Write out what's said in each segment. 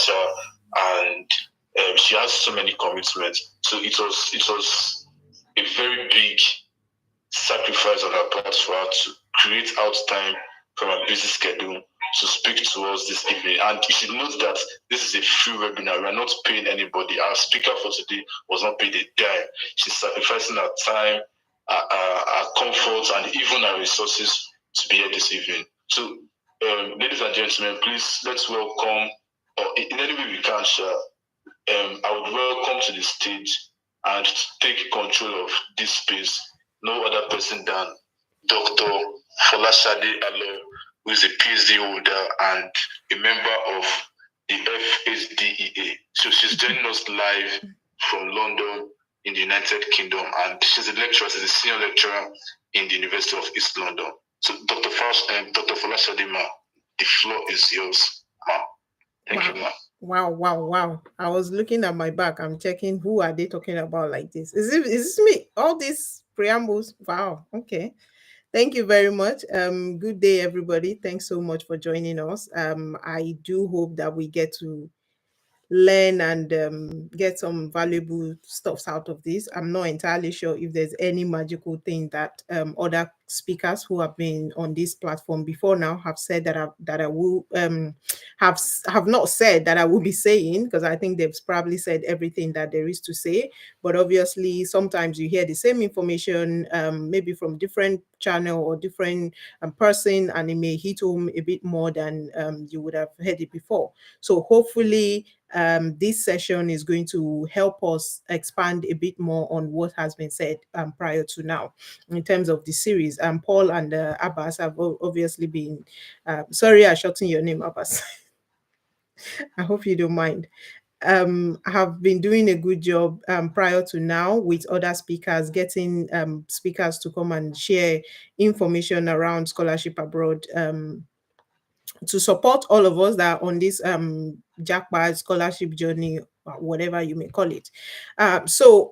teacher, and she has so many commitments. So it was a very big sacrifice on her part for her to create out time from her busy schedule to speak to us this evening. And you should note that this is a free webinar. We are not paying anybody. Our speaker for today was not paid a dime. She's sacrificing her time, her comfort, and even her resources to be here this evening. So, ladies and gentlemen, please let's welcome, or in any way we can, I would welcome to the stage and take control of this space no other person than Dr. Folashade Alo, who is a PhD holder and a member of the FSDEA. So she's joining us live from London in the United Kingdom, and she's a lecturer, she's a senior lecturer in the University of East London. So Dr. Folashade, ma, the floor is yours, ma. Thank you, ma. Wow. I was looking at my back. I'm checking who are they talking about like this. Is this me? All these preambles. Wow. Okay. Thank you very much. Good day, everybody. Thanks so much for joining us. I do hope that we get to learn and get some valuable stuffs out of this. I'm not entirely sure if there's any magical thing that other speakers who have been on this platform before now have said that I will have not said that I will be saying, because I think they've probably said everything that there is to say. But obviously, sometimes you hear the same information, maybe from different channel or different person, and it may hit home a bit more than you would have heard it before. So hopefully this session is going to help us expand a bit more on what has been said prior to now in terms of the series. Paul and Abbas have obviously been, sorry, I shortened your name, Abbas. I hope you don't mind. Have been doing a good job prior to now with other speakers, getting speakers to come and share information around scholarship abroad, to support all of us that are on this Jackpot scholarship journey, whatever you may call it. So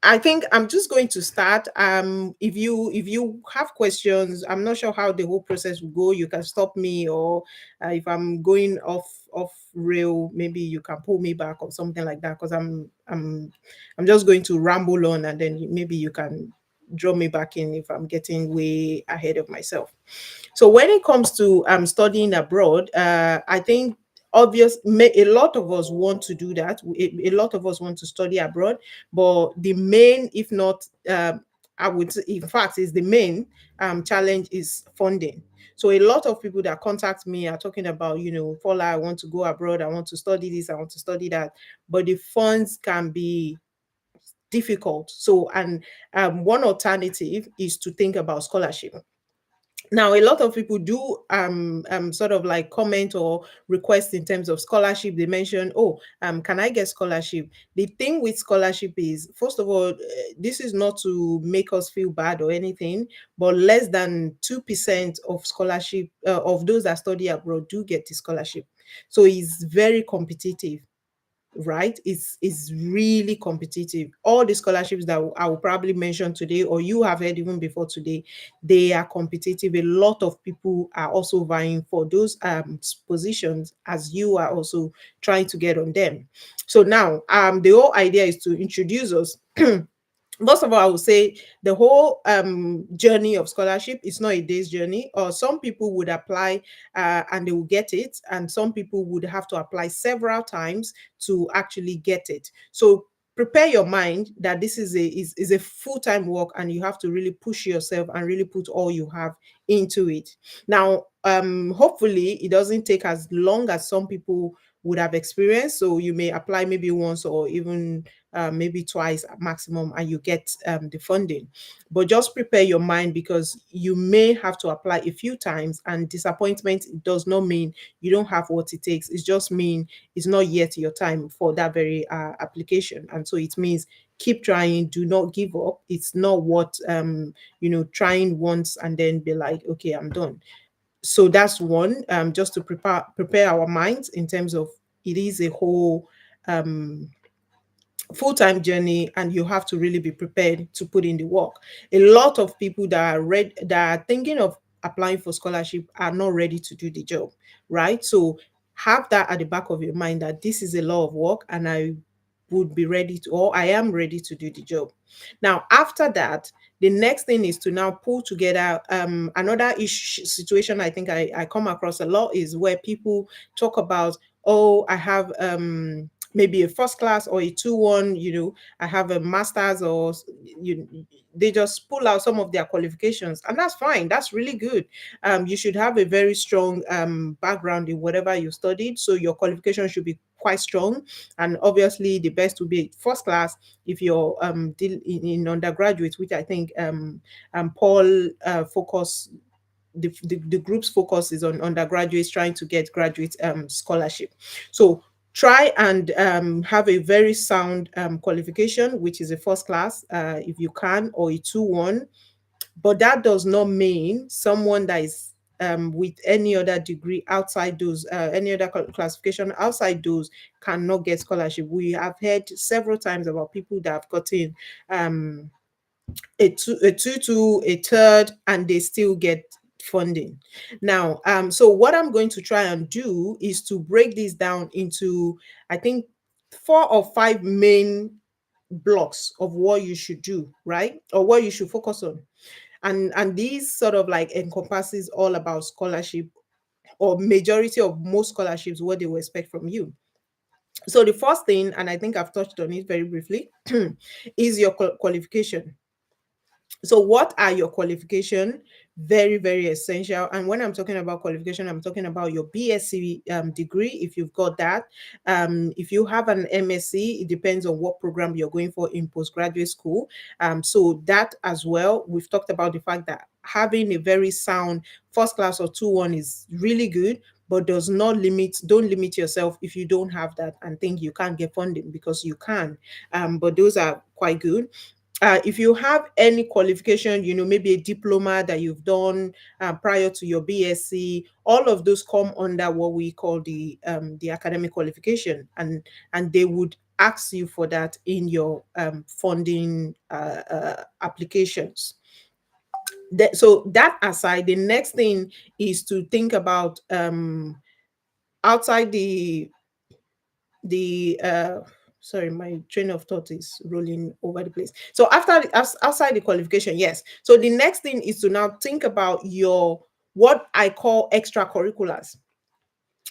I think I'm just going to start. If you have questions, I'm not sure how the whole process will go. You can stop me, or if I'm going off rail, maybe you can pull me back or something like that. Because I'm just going to ramble on, and then maybe you can draw me back in if I'm getting way ahead of myself. So when it comes to studying abroad, I think a lot of us want to do that. A lot of us want to study abroad, but the main, if not, I would say, in fact, is the main challenge is funding. So a lot of people that contact me are talking about, Fola, I want to go abroad, I want to study this, I want to study that, but the funds can be difficult. So, and one alternative is to think about scholarship. Now, a lot of people do sort of like comment or request in terms of scholarship. They mention, oh, can I get scholarship? The thing with scholarship is, first of all, this is not to make us feel bad or anything, but less than 2% of scholarship of those that study abroad do get the scholarship. So it's very competitive, right? It's really competitive. All the scholarships that I will probably mention today, or you have heard even before today, they are competitive. A lot of people are also vying for those positions, as you are also trying to get on them. So now the whole idea is to introduce us. Most of all, I would say the whole journey of scholarship is not a day's journey, or some people would apply and they will get it, and some people would have to apply several times to actually get it. So prepare your mind that this is a full-time work, and you have to really push yourself and really put all you have into it. Now, hopefully it doesn't take as long as some people would have experienced. So you may apply maybe once or even maybe twice at maximum, and you get the funding. But just prepare your mind, because you may have to apply a few times, and disappointment does not mean you don't have what it takes. It just mean it's not yet your time for that very application. And so it means keep trying, do not give up. It's not what trying once and then be like, okay, I'm done. So that's one, just to prepare our minds in terms of it is a whole full-time journey, and you have to really be prepared to put in the work. A lot of people that are thinking of applying for scholarship are not ready to do the job, right? So have that at the back of your mind that this is a lot of work and I would be ready to, or I am ready to do the job. Now, after that, the next thing is to now pull together. Another issue situation I think I come across a lot is where people talk about, oh, I have maybe a first class or a 2-1, I have a master's, or they just pull out some of their qualifications, and that's fine. That's really good. You should have a very strong background in whatever you studied, so your qualification should be quite strong. And obviously, the best would be first class if you're in undergraduate, which I think Paul focus the group's focus is on undergraduates trying to get graduate scholarship. So try and have a very sound qualification, which is a first class, if you can, or a 2-1. But that does not mean someone that is with any other degree outside those, any other classification outside those, cannot get scholarship. We have heard several times about people that have gotten a 2-2, a third, and they still get funding. Now, so what I'm going to try and do is to break this down into, I think, 4 or 5 main blocks of what you should do, right? Or what you should focus on. And these sort of like encompasses all about scholarship, or majority of most scholarships, what they will expect from you. So the first thing, and I think I've touched on it very briefly, is your qualification. So what are your qualification? Very, very essential. And when I'm talking about qualification, I'm talking about your BSc degree, if you've got that. If you have an MSc, it depends on what program you're going for in postgraduate school. So that as well, we've talked about the fact that having a very sound first class or 2-1 is really good, but don't limit yourself if you don't have that and think you can't get funding, because you can. But those are quite good. If you have any qualification, maybe a diploma that you've done prior to your BSc, all of those come under what we call the academic qualification, and they would ask you for that in your funding applications. So that aside, the next thing is to think about outside the sorry, my train of thought is rolling over the place. So outside the qualification, yes, so the next thing is to now think about your, what I call, extracurriculars.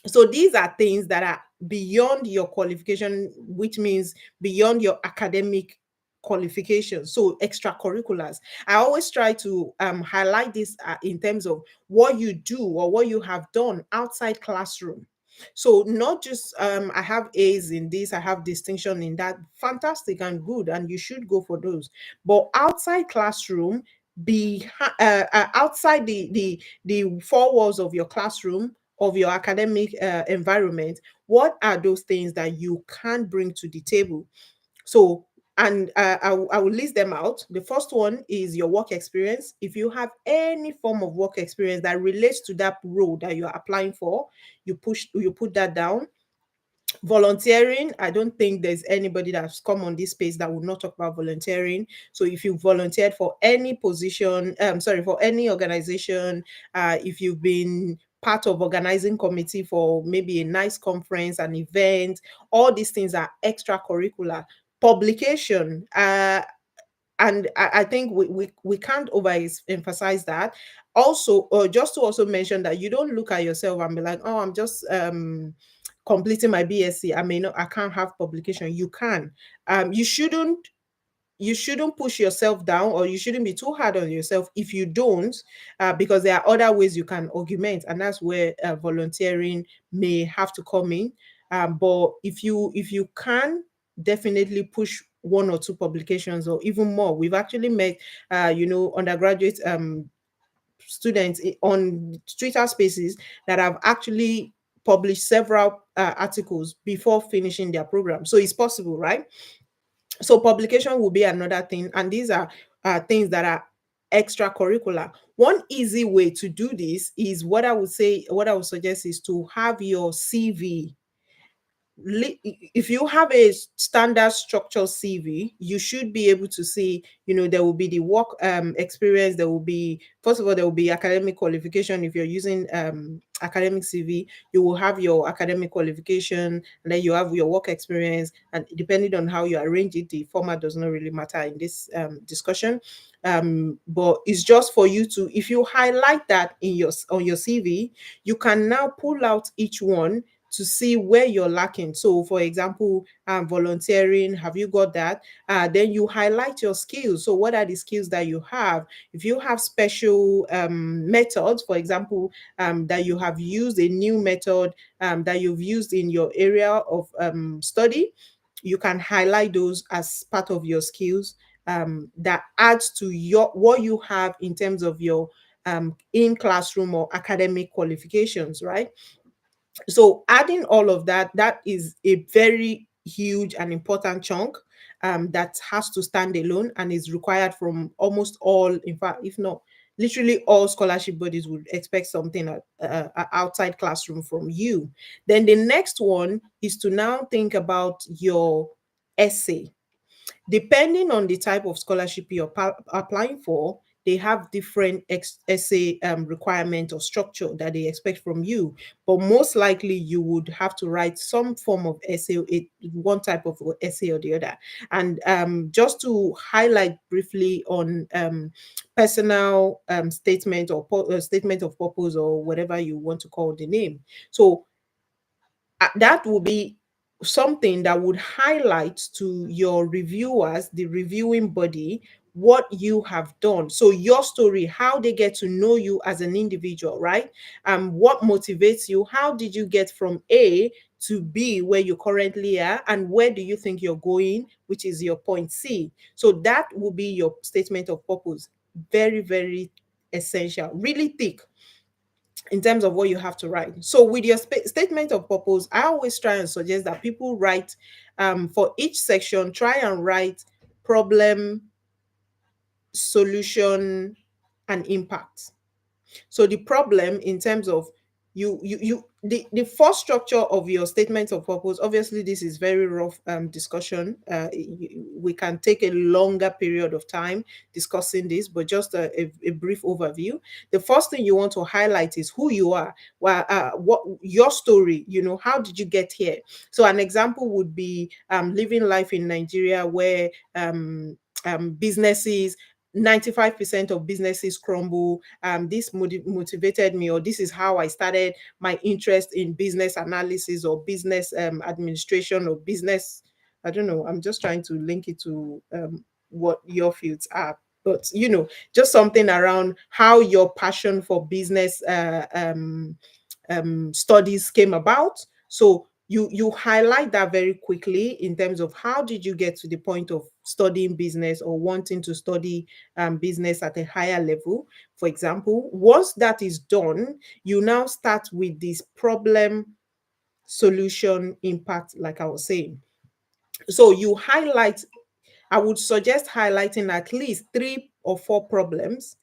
So these are things that are beyond your qualification, which means beyond your academic qualifications. So extracurriculars, I always try to highlight this in terms of what you do or what you have done outside classroom. So not just I have A's in this, I have distinction in that, fantastic and good, and you should go for those. But outside classroom, be outside the 4 walls of your classroom, of your academic environment, what are those things that you can bring to the table? So, and I will list them out. The first one is your work experience. If you have any form of work experience that relates to that role that you are applying for, you put that down. Volunteering, I don't think there's anybody that's come on this space that will not talk about volunteering. So if you volunteered for any position, for any organization, if you've been part of organizing committee for maybe a nice conference, an event, all these things are extracurricular. Publication, and I think we can't overemphasize that. Also, just to also mention that you don't look at yourself and be like, oh, I'm just completing my BSc, I can't have publication. You can. You shouldn't push yourself down, or you shouldn't be too hard on yourself if you don't, because there are other ways you can augment, and that's where volunteering may have to come in. But if you can, definitely push 1 or 2 publications or even more. We've actually met undergraduate students on Twitter Spaces that have actually published several articles before finishing their program. So it's possible, right? So publication will be another thing, and these are things that are extracurricular. One easy way to do this is what I would suggest is to have your CV if you have a standard structured CV, you should be able to see, there will be the work experience, there will be, first of all, there will be academic qualification. If you're using academic CV, you will have your academic qualification, and then you have your work experience, and depending on how you arrange it, the format does not really matter in this discussion. But it's just for you to, if you highlight that on your CV, you can now pull out each one to see where you're lacking. So, for example, volunteering, have you got that? Then you highlight your skills. So, what are the skills that you have? If you have special methods, for example, that you have used a new method that you've used in your area of study, you can highlight those as part of your skills that adds to your what you have in terms of your in classroom or academic qualifications, right? So adding all of that, that is a very huge and important chunk that has to stand alone and is required from almost all, in fact, if not literally all scholarship bodies would expect something outside classroom from you. Then the next one is to now think about your essay. Depending on the type of scholarship you're applying for, they have different essay requirement or structure that they expect from you. But most likely, you would have to write some form of essay, one type of essay or the other. And just to highlight briefly on personal statement or statement of purpose or whatever you want to call the name. So that will be something that would highlight to your reviewers, the reviewing body, what you have done. So your story, how they get to know you as an individual, right? What motivates you? How did you get from A to B where you currently are, and where do you think you're going, which is your point C? So that will be your statement of purpose. Very, very essential, really thick in terms of what you have to write. So with your statement of purpose, I always try and suggest that people write for each section, try and write problem, solution, and impact. So the problem in terms of the first structure of your statement of purpose, obviously this is very rough discussion. We can take a longer period of time discussing this, but just a brief overview. The first thing you want to highlight is who you are. Well, what your story, how did you get here? So an example would be living life in Nigeria where businesses 95% of businesses crumble. This motivated me, or this is how I started my interest in business analysis or business administration or business. I don't know. I'm just trying to link it to what your fields are. But just something around how your passion for business studies came about. So you highlight that very quickly in terms of how did you get to the point of studying business or wanting to study business at a higher level. For example, once that is done, you now start with this problem, solution, impact, like I was saying. So you highlight, I would suggest highlighting at least 3 or 4 problems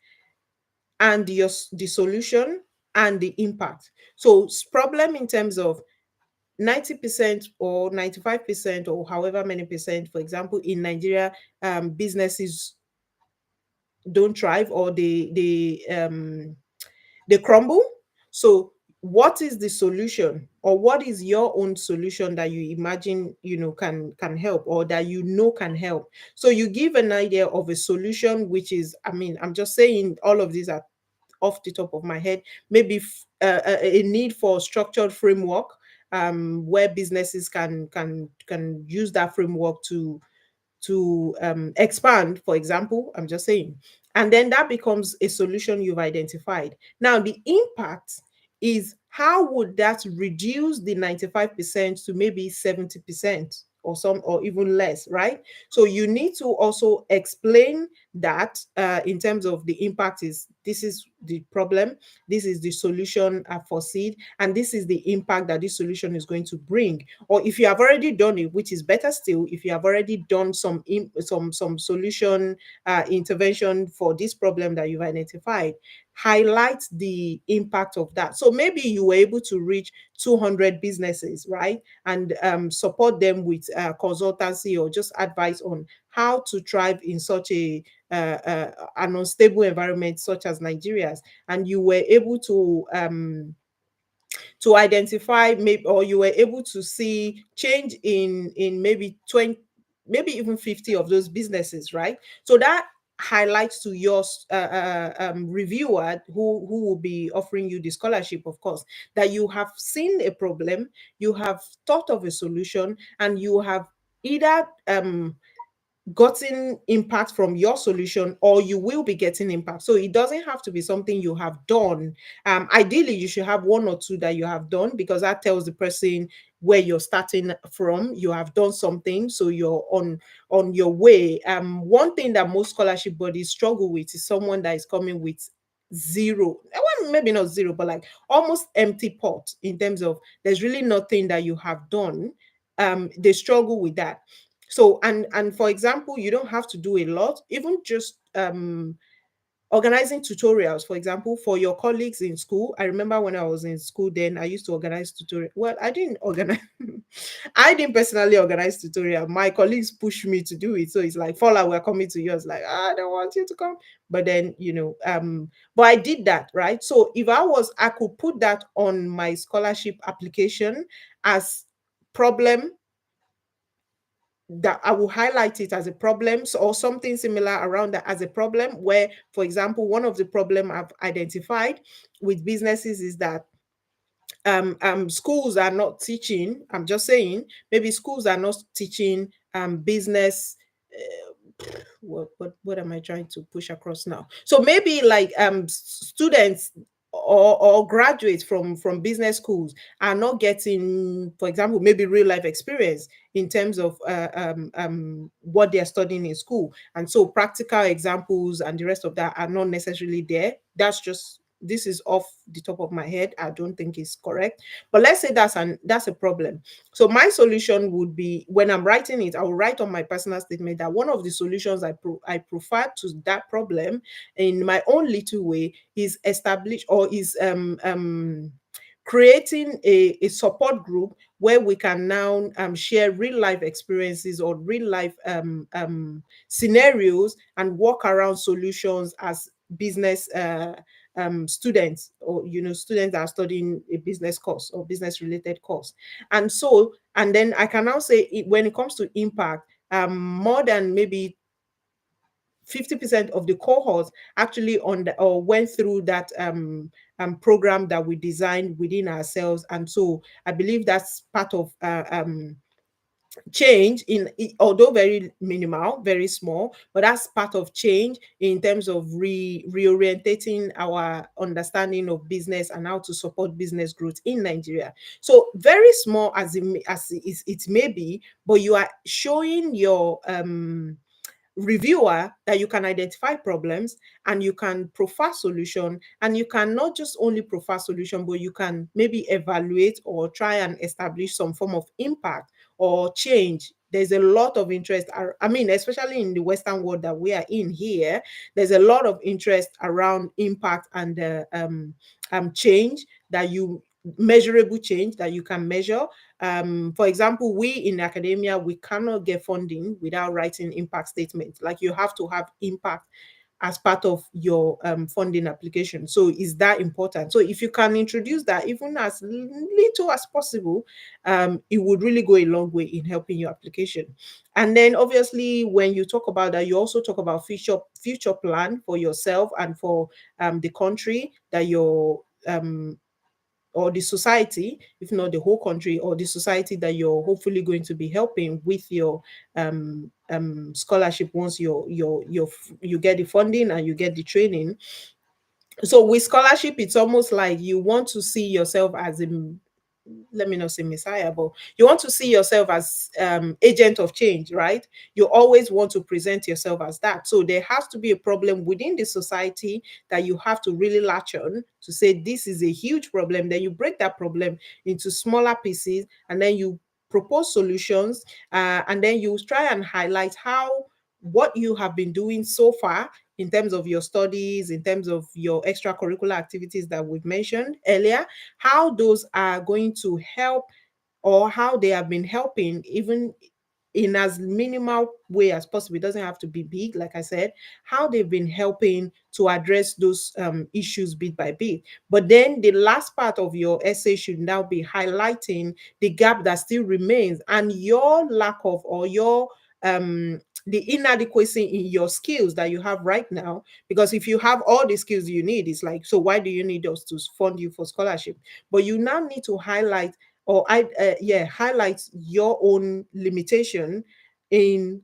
and the solution and the impact. So problem in terms of 90% or 95% or however many percent, for example, in Nigeria, businesses don't thrive or they crumble. So what is the solution, or what is your own solution that you imagine can help, or that can help? So you give an idea of a solution, which is, I mean, I'm just saying all of these are off the top of my head. Maybe a need for structured framework where businesses can use that framework to expand, for example. I'm just saying. And then that becomes a solution you've identified. Now, the impact is how would that reduce the 95% to maybe 70% or even less, right? So you need to also explain that in terms of the impact is this is the problem, this is the solution I foresee, and this is the impact that this solution is going to bring. Or if you have already done it, which is better still, if you have already done some solution intervention for this problem that you've identified, highlight the impact of that. So maybe you were able to reach 200 businesses, right? And support them with consultancy or just advice on how to thrive in such an unstable environment such as Nigeria's, and you were able to identify, maybe, or you were able to see change in maybe 20, maybe even 50 of those businesses, right? So that highlights to your reviewer, who will be offering you the scholarship, of course, that you have seen a problem, you have thought of a solution, and you have either gotten impact from your solution, or you will be getting impact. So it doesn't have to be something you have done. Ideally, you should have one or two that you have done, because that tells the person where you're starting from. You have done something, so you're on your way. One thing that most scholarship bodies struggle with is someone that is coming with zero, well, maybe not zero, but like almost empty pot, in terms of there's really nothing that you have done. They struggle with that. So, and for example, you don't have to do a lot, even just organizing tutorials, for example, for your colleagues in school. I remember when I was in school, then I used to organize tutorial. Well, I didn't organize, I didn't personally organize tutorial. My colleagues pushed me to do it. So it's like, Fola, we're coming to you. I was like, I don't want you to come. But then, but I did that, right? So if I could put that on my scholarship application as problem, that I will highlight it as a problem, or something similar around that as a problem, where, for example, one of the problem I've identified with businesses is that schools are not teaching. I'm just saying, maybe schools are not teaching business. What am I trying to push across now? So maybe like students or graduates from business schools are not getting, for example, maybe real life experience in terms of what they're studying in school, and so practical examples and the rest of that are not necessarily there. This is off the top of my head. I don't think it's correct, but let's say that's a problem. So my solution would be, when I'm writing it, I will write on my personal statement that one of the solutions I prefer to that problem, in my own little way, is establish, or is creating a support group where we can now share real life experiences or real life scenarios, and work around solutions as business students, or students that are studying a business course or business related course. And then I can now say, when it comes to impact, more than maybe 50% of the cohorts actually or went through that program that we designed within ourselves. And so I believe that's part of change, although very minimal, very small, but that's part of change in terms of reorientating our understanding of business and how to support business growth in Nigeria. So very small it may be, but you are showing your reviewer that you can identify problems, and you can profile solution, and you can not just only profile solution, but you can maybe evaluate or try and establish some form of impact or change. There's a lot of interest, I mean, especially in the Western world that we are in here, there's a lot of interest around impact and change, that you measurable change that you can measure. For example, we in academia, we cannot get funding without writing impact statements. Like, you have to have impact as part of your funding application. So is that important? So if you can introduce that, even as little as possible, it would really go a long way in helping your application. And then obviously, when you talk about that, you also talk about future plan for yourself and for the country that you're or the society, if not the whole country, or the society that you're hopefully going to be helping with your scholarship, once you get the funding and you get the training. So with scholarship, it's almost like you want to see yourself as let me not say messiah, but you want to see yourself as agent of change, right? You always want to present yourself as that. So there has to be a problem within the society that you have to really latch on to say this is a huge problem. Then you break that problem into smaller pieces, and then you propose solutions, and then you try and highlight how what you have been doing so far in terms of your studies, in terms of your extracurricular activities that we've mentioned earlier, how those are going to help, or how they have been helping, even in as minimal way as possible. It doesn't have to be big, like I said, how they've been helping to address those issues bit by bit. But then the last part of your essay should now be highlighting the gap that still remains, and your lack of, or your the inadequacy in your skills that you have right now. Because if you have all the skills you need, it's like, so why do you need us to fund you for scholarship? But you now need to highlight, or highlight your own limitation in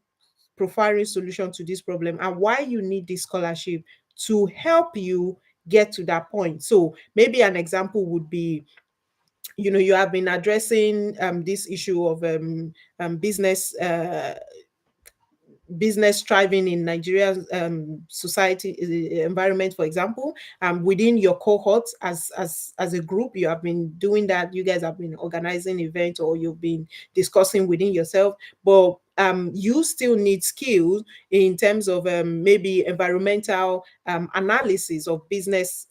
providing solution to this problem, and why you need this scholarship to help you get to that point. So maybe an example would be, you have been addressing this issue of business, business thriving in Nigeria's society, environment, for example, within your cohorts, as a group, you have been doing that. You guys have been organizing events, or you've been discussing within yourself, but you still need skills in terms of maybe environmental analysis of business.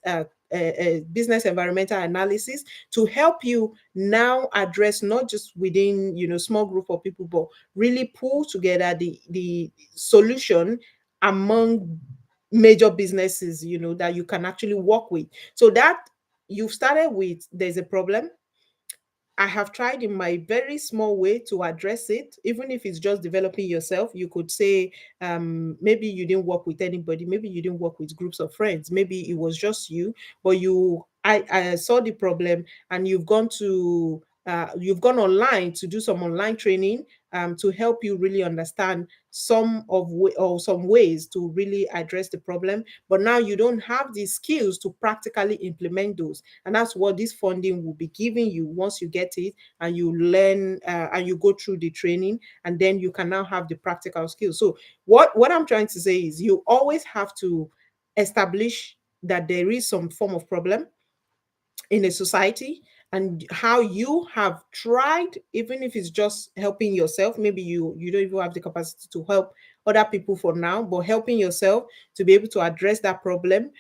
Business environmental analysis to help you now address, not just within small group of people, but really pull together the solution among major businesses, that you can actually work with. So that you've started with, there's a problem, I have tried in my very small way to address it, even if it's just developing yourself. You could say, maybe you didn't work with anybody, maybe you didn't work with groups of friends, maybe it was just you, but I saw the problem, and you've gone online to do some online training to help you really understand or some ways to really address the problem. But now you don't have the skills to practically implement those, and that's what this funding will be giving you once you get it, and you learn, and you go through the training, and then you can now have the practical skills. So what I'm trying to say is, you always have to establish that there is some form of problem in a society, and how you have tried, even if it's just helping yourself. Maybe you don't even have the capacity to help other people for now, but helping yourself to be able to address that problem.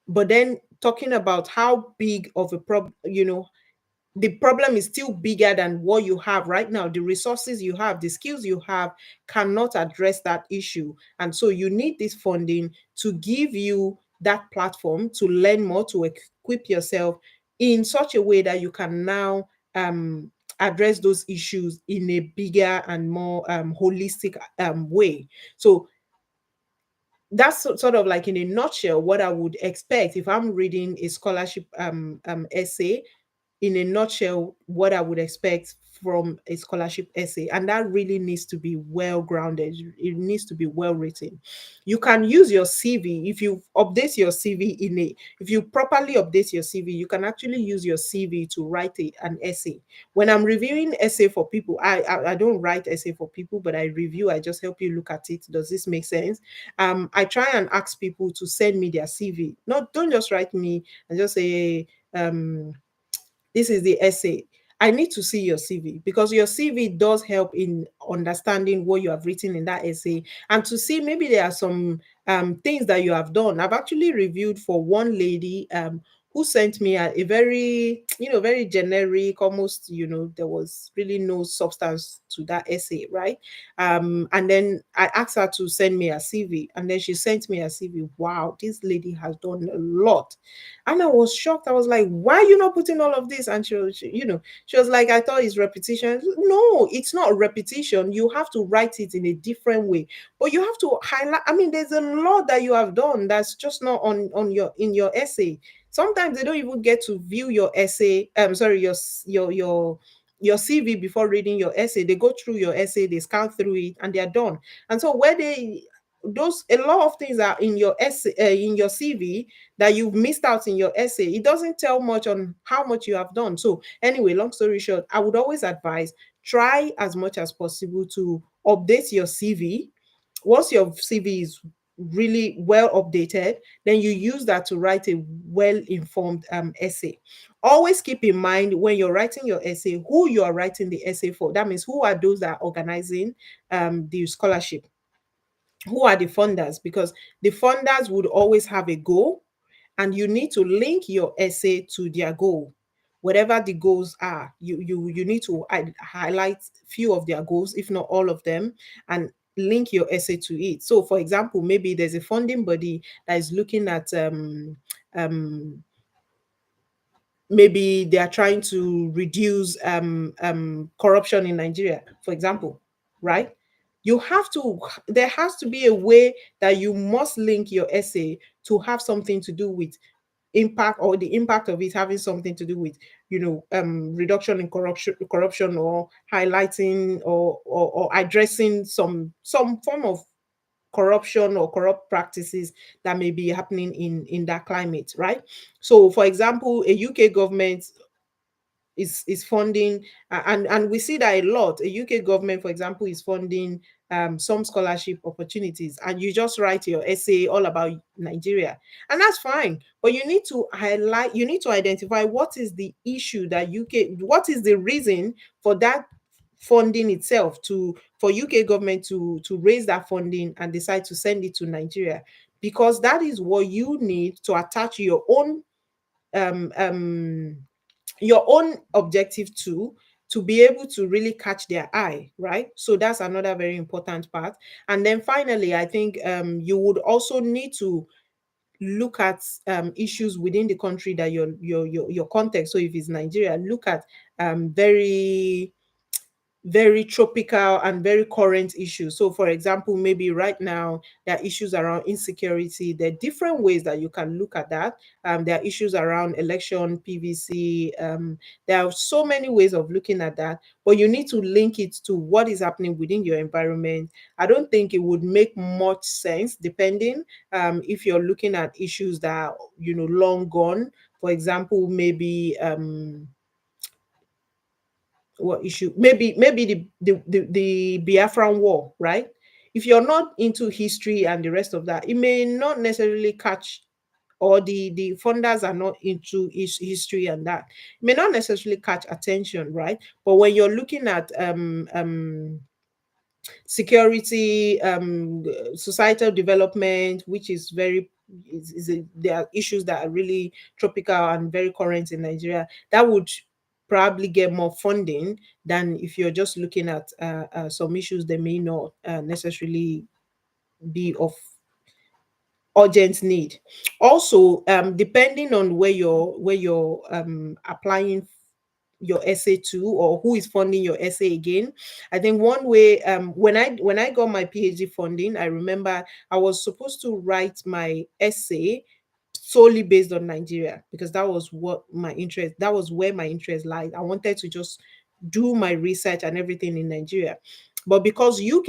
But then talking about how big of a problem, the problem is still bigger than what you have right now. The resources you have, the skills you have, cannot address that issue. And so you need this funding to give you that platform to learn more, to equip yourself in such a way that you can now address those issues in a bigger and more holistic way. So that's sort of like, in a nutshell, what I would expect if I'm reading a scholarship essay. In a nutshell, what I would expect from a scholarship essay. And that really needs to be well grounded. It needs to be well written. You can use your CV. If you update your CV if you properly update your CV, you can actually use your CV to write an essay. When I'm reviewing essay for people, I don't write essay for people, but I review. I just help you look at it. Does this make sense? I try and ask people to send me their CV. Not Don't just write me and just say, this is the essay. I need to see your CV, because your CV does help in understanding what you have written in that essay, and to see maybe there are some things that you have done. I've actually reviewed for one lady who sent me a very, very generic, almost, there was really no substance to that essay, right? And then I asked her to send me a CV, and then she sent me a CV. Wow, this lady has done a lot. And I was shocked. I was like, why are you not putting all of this? And she was like, I thought it's repetition. No, it's not repetition. You have to write it in a different way. But you have to highlight. I mean, there's a lot that you have done that's just not on your in your essay. Sometimes they don't even get to view your essay. Sorry, your CV before reading your essay. They go through your essay, they scan through it, and they're done. And so where they those a lot of things are in your essay, in your CV, that you've missed out in your essay. It doesn't tell much on how much you have done. So anyway, long story short, I would always advise, try as much as possible to update your CV. Once your CV is really well updated, then you use that to write a well informed essay. Always keep in mind when you're writing your essay, who you are writing the essay for. That means who are those that are organizing the scholarship, who are the funders, because the funders would always have a goal, and you need to link your essay to their goal. Whatever the goals are, you need to highlight few of their goals, if not all of them, and link your essay to it. So for example, maybe there's a funding body that is looking at um maybe they are trying to reduce corruption in Nigeria, for example, right? You have to, there has to be a way that you must link your essay to have something to do with impact, or the impact of it having something to do with, reduction in corruption, or highlighting, or addressing some form of corruption or corrupt practices that may be happening in that climate, right? So for example, a UK government is funding, and we see that a lot. A UK government, for example, is funding some scholarship opportunities, and you just write your essay all about Nigeria, and that's fine. But you need to highlight, you need to identify what is the issue that UK, what is the reason for that funding itself, to for UK government to raise that funding and decide to send it to Nigeria, because that is what you need to attach um um your own objective to be able to really catch their eye, right? So that's another very important part. And then finally, I think you would also need to look at issues within the country that your context. So if it's Nigeria, look at very very tropical and very current issues. So, for example, maybe right now there are issues around insecurity. There are different ways that you can look at that. There are issues around election, PVC. There are so many ways of looking at that, but you need to link it to what is happening within your environment. I don't think it would make much sense, depending if you're looking at issues that are, long gone. For example, maybe what issue, maybe the Biafran war, right? If you're not into history and the rest of that, it may not necessarily catch, or the funders are not into history and that, it may not necessarily catch attention, right? But when you're looking at security, societal development, which is very there are issues that are really tropical and very current in Nigeria, that would probably get more funding than if you're just looking at some issues that may not necessarily be of urgent need. Also, depending on where you're applying your essay to, or who is funding your essay again. I think one way, when I got my PhD funding, I remember I was supposed to write my essay solely based on Nigeria, because that was where my interest lies. I wanted to just do my research and everything in Nigeria. But because UK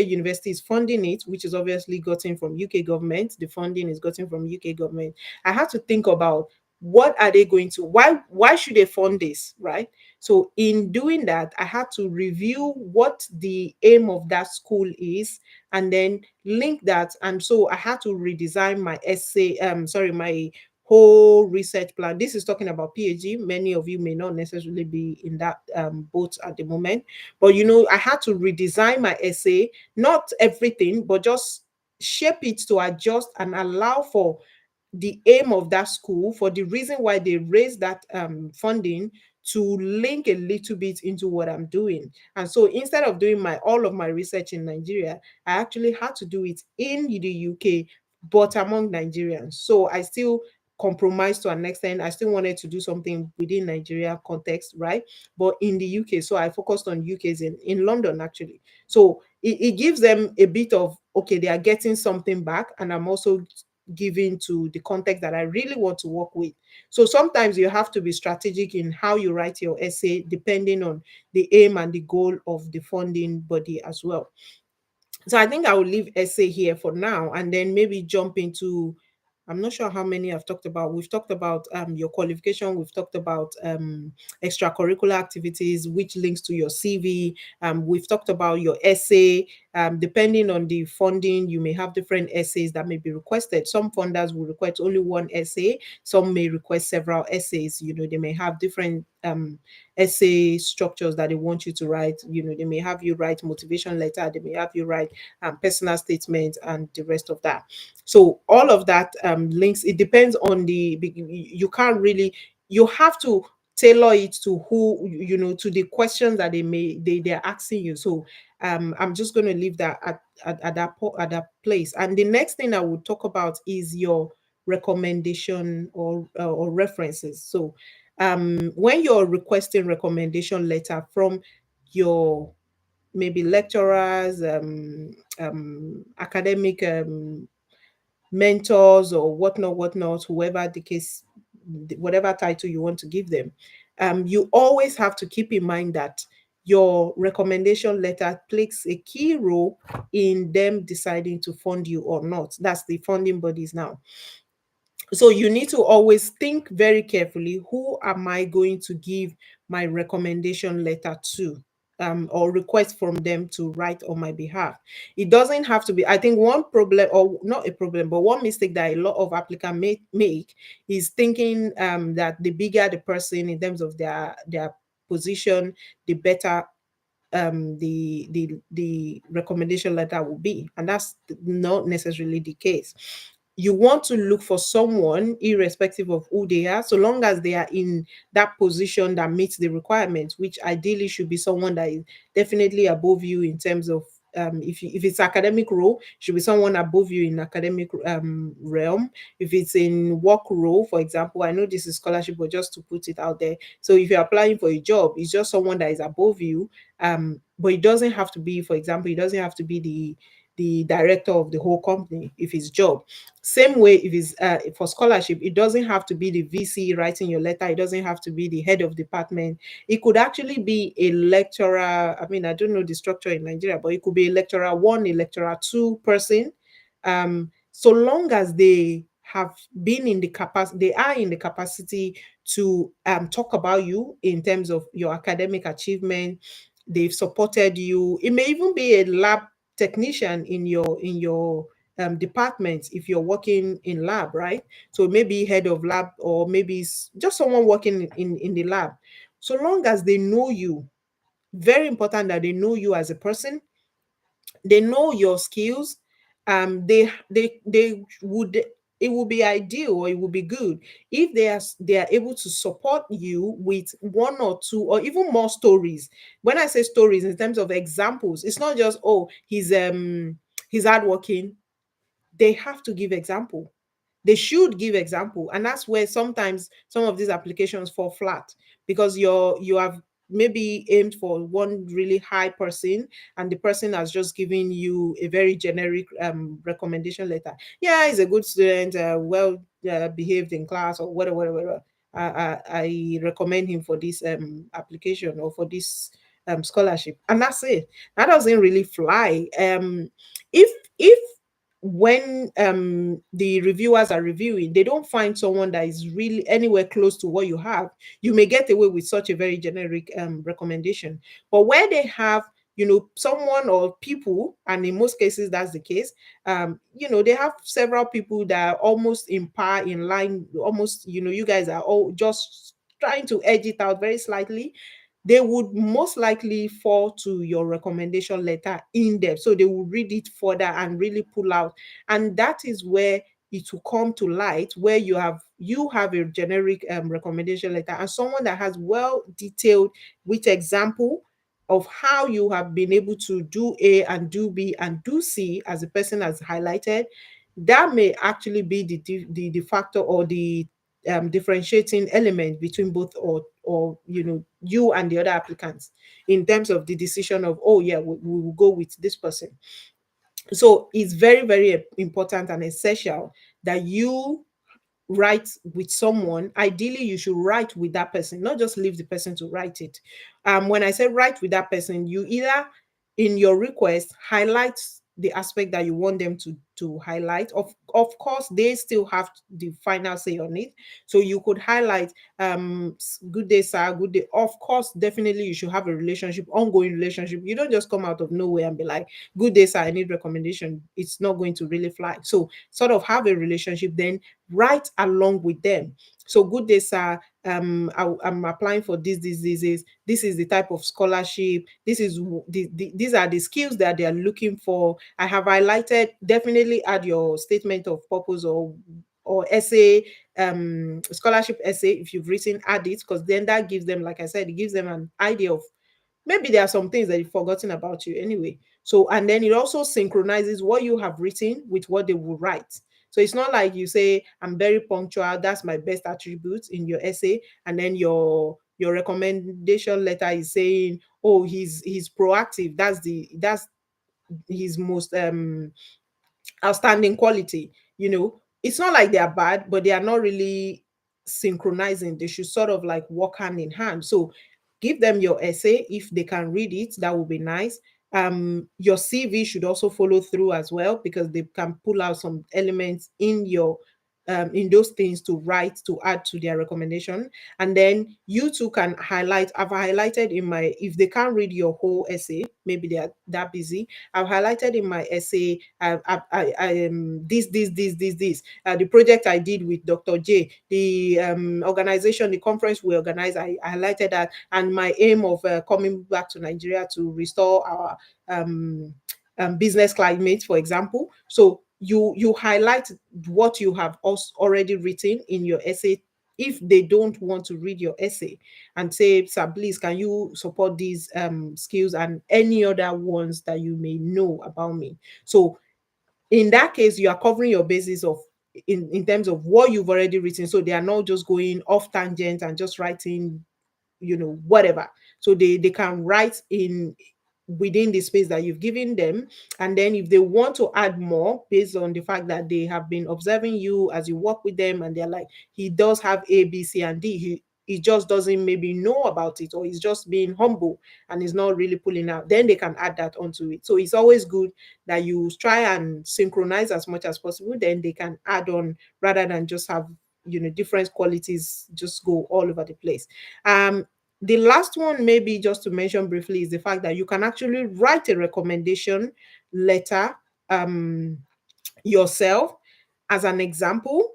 university is funding it, which is obviously gotten from UK government, the funding is gotten from UK government. I had to think about, what are they going to, why should they fund this, right? So in doing that, I had to review what the aim of that school is, and then link that. And so I had to redesign my essay, my whole research plan. This is talking about PhD. Many of you may not necessarily be in that boat at the moment, but I had to redesign my essay, not everything, but just shape it to adjust and allow for the aim of that school, for the reason why they raised that funding, to link a little bit into what I'm doing. And so instead of doing all of my research in Nigeria, I actually had to do it in the UK, but among Nigerians. So I still compromised to an extent. I still wanted to do something within Nigeria context, right? But in the UK. So I focused on UKs in London, actually. So it gives them a bit of, okay, they are getting something back, and I'm also giving to the context that I really want to work with. So sometimes you have to be strategic in how you write your essay, depending on the aim and the goal of the funding body as well. So I think I will leave essay here for now and then maybe jump into, I'm not sure how many I've talked about. We've talked about your qualification. We've talked about extracurricular activities, which links to your CV. We've talked about your essay. Depending on the funding, you may have different essays that may be requested. Some funders will request only one essay. Some may request several essays. They may have different essay structures that they want you to write. They may have you write motivation letter. They may have you write personal statement and the rest of that. So all of that links, it depends on you can't really, you have to tailor it to who, to the questions that they're asking you. So I'm just going to leave that at that place. And the next thing I will talk about is your recommendation or references. So when you're requesting recommendation letter from your maybe lecturers, academic mentors or whatnot, whoever the case, whatever title you want to give them, you always have to keep in mind that your recommendation letter plays a key role in them deciding to fund you or not. That's the funding bodies now. So you need to always think very carefully, who am I going to give my recommendation letter to, or request from them to write on my behalf. It doesn't have to be, I think one problem, or not a problem, but one mistake that a lot of applicants make is thinking that the bigger the person in terms of their position, the better the recommendation letter will be, and that's not necessarily the case. You want to look for someone irrespective of who they are, so long as they are in that position that meets the requirements, which ideally should be someone that is definitely above you in terms of if it's academic role, should be someone above you in academic realm. If it's in work role, for example, I know this is scholarship, but just to put it out there, so if you're applying for a job, it's just someone that is above you. But it doesn't have to be, for example, it doesn't have to be the director of the whole company if it's job. Same way, if it's for scholarship, it doesn't have to be the VC writing your letter. It doesn't have to be the head of department. It could actually be a lecturer. I mean, I don't know the structure in Nigeria, but it could be a lecturer one, a lecturer two person. So long as they have been in the capacity, they are in the capacity to talk about you in terms of your academic achievement. They've supported you. It may even be a lab technician in your department if you're working in lab, right? So maybe head of lab, or maybe just someone working in the lab. So long as they know you, very important that they know you as a person, they know your skills. They would, it would be ideal, or it would be good if they are able to support you with one or two or even more stories. When I say stories in terms of examples, it's not just, oh, he's hardworking. They have to give example. They should give example, and that's where sometimes some of these applications fall flat, because you have maybe aimed for one really high person, and the person has just given you a very generic recommendation letter. Yeah, he's a good student, well behaved in class, or whatever, whatever. I recommend him for this application or for this scholarship, and that's it. That doesn't really fly. If when the reviewers are reviewing, they don't find someone that is really anywhere close to what you have, you may get away with such a very generic recommendation. But where they have, someone or people, and in most cases that's the case, they have several people that are almost in par, in line, almost, you guys are all just trying to edge it out very slightly, they would most likely fall to your recommendation letter in depth. So they will read it further and really pull out. And that is where it will come to light, where you have a generic recommendation letter, and someone that has well detailed with example of how you have been able to do A and do B and do C, as the person has highlighted. That may actually be the factor, or the differentiating element between both, or you and the other applicants, in terms of the decision of, oh yeah, we will go with this person. So it's very, very important and essential that you write with someone. Ideally, you should write with that person, not just leave the person to write it. When I say write with that person, you either in your request highlight the aspect that you want them to highlight. Of course, they still have the final say on it. So you could highlight, good day, sir, good day. Of course, definitely you should have a relationship, ongoing relationship. You don't just come out of nowhere and be like, good day, sir, I need recommendation. It's not going to really fly. So sort of have a relationship, then write along with them. So good day, sir. I'm applying for this is the type of scholarship. These are the skills that they are looking for. I have highlighted. Definitely add your statement of purpose or essay, scholarship essay. If you've written, add it, because then that gives them, like I said, it gives them an idea of, maybe there are some things that you've forgotten about you anyway. So, and then it also synchronizes what you have written with what they will write. So it's not like you say, I'm very punctual, that's my best attribute in your essay, and then your recommendation letter is saying, oh, he's proactive. That's his most outstanding quality. It's not like they are bad, but they are not really synchronizing. They should sort of like work hand in hand. So give them your essay. If they can read it, that would be nice. Your CV should also follow through as well, because they can pull out some elements in those things to write, to add to their recommendation. And then you too can highlight. I've highlighted in my, if they can't read your whole essay, maybe they are that busy, I've highlighted in my essay, this. The project I did with Dr. J, the organization, the conference we organized, I highlighted that, and my aim of coming back to Nigeria to restore our business climate, for example. So you highlight what you have also already written in your essay. If they don't want to read your essay, and say, sir, please, can you support these skills and any other ones that you may know about me? So in that case, you are covering your basis of, in terms of what you've already written. So they are not just going off tangent and just writing, whatever. So they can write in within the space that you've given them. And then if they want to add more based on the fact that they have been observing you as you work with them, and they're like, he does have A, B, C, and D, he just doesn't maybe know about it, or he's just being humble and is not really pulling out, then they can add that onto it. So it's always good that you try and synchronize as much as possible, then they can add on, rather than just have different qualities just go all over the place. The last one, maybe just to mention briefly, is the fact that you can actually write a recommendation letter yourself. As an example,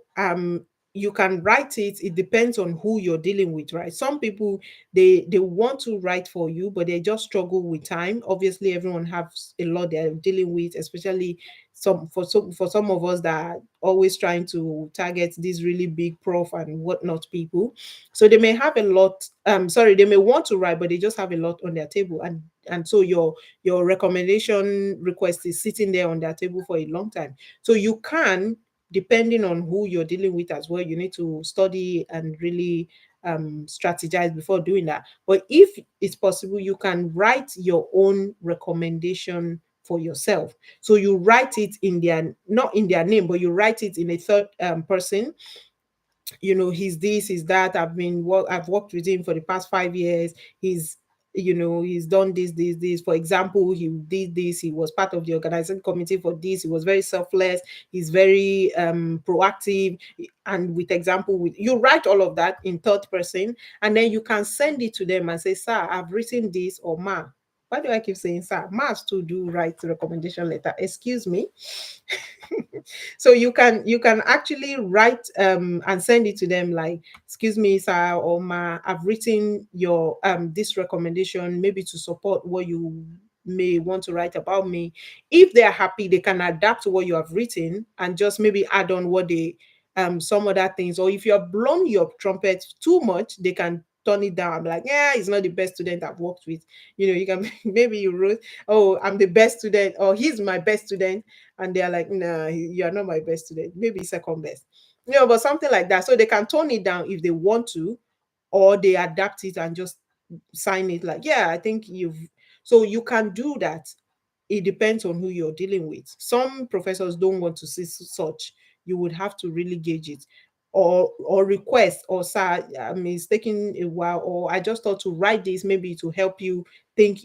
you can write it. It depends on who you're dealing with, right? Some people, they want to write for you, but they just struggle with time. Obviously, everyone has a lot they're dealing with, especially some of us that are always trying to target these really big prof and whatnot people. So they may have a lot. Sorry, they may want to write, but they just have a lot on their table, and so your recommendation request is sitting there on their table for a long time. So you can, depending on who you're dealing with as well, you need to study and really strategize before doing that. But if it's possible, you can write your own recommendation for yourself. So you write it in their, not in their name, but you write it in a third person. He's this, he's that. I've worked with him for the past 5 years. He's done this. For example, he did this. He was part of the organizing committee for this. He was very selfless. He's very proactive. And with example, with you write all of that in third person, and then you can send it to them and say, sir, I've written this, or ma. Why do I keep saying sir? Mas to do write recommendation letter. Excuse me. So you can actually write and send it to them, like, excuse me, sir, or ma, I've written your this recommendation, maybe to support what you may want to write about me. If they're happy, they can adapt to what you have written and just maybe add on what they some other things. Or if you have blown your trumpet too much, they can turn it down and be like, yeah, he's not the best student I've worked with. You can maybe you wrote, oh, I'm the best student, or he's my best student, and they're like, nah, you are not my best student, maybe second best. But something like that. So they can tone it down if they want to, or they adapt it and just sign it like, yeah, I think you've. So you can do that. It depends on who you're dealing with. Some professors don't want to see such. You would have to really gauge it, or request, or sir, I mean, it's taking a while, or I just thought to write this maybe to help you think,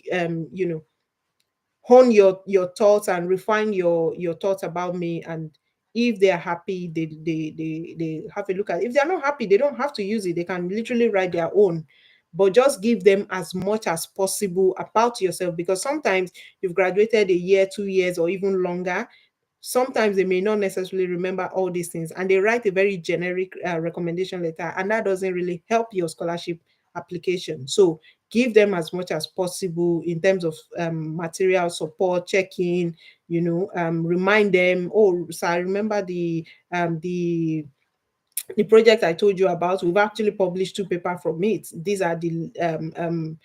hone your thoughts and refine your thoughts about me. And if they are happy, they have a look at it. If they're not happy, they don't have to use it. They can literally write their own. But just give them as much as possible about yourself, because sometimes you've graduated a year, 2 years, or even longer. Sometimes they may not necessarily remember all these things, and they write a very generic recommendation letter, and that doesn't really help your scholarship application. So give them as much as possible in terms of material support, check-in, remind them, oh, so I remember the project I told you about. We've actually published two papers from it. These are the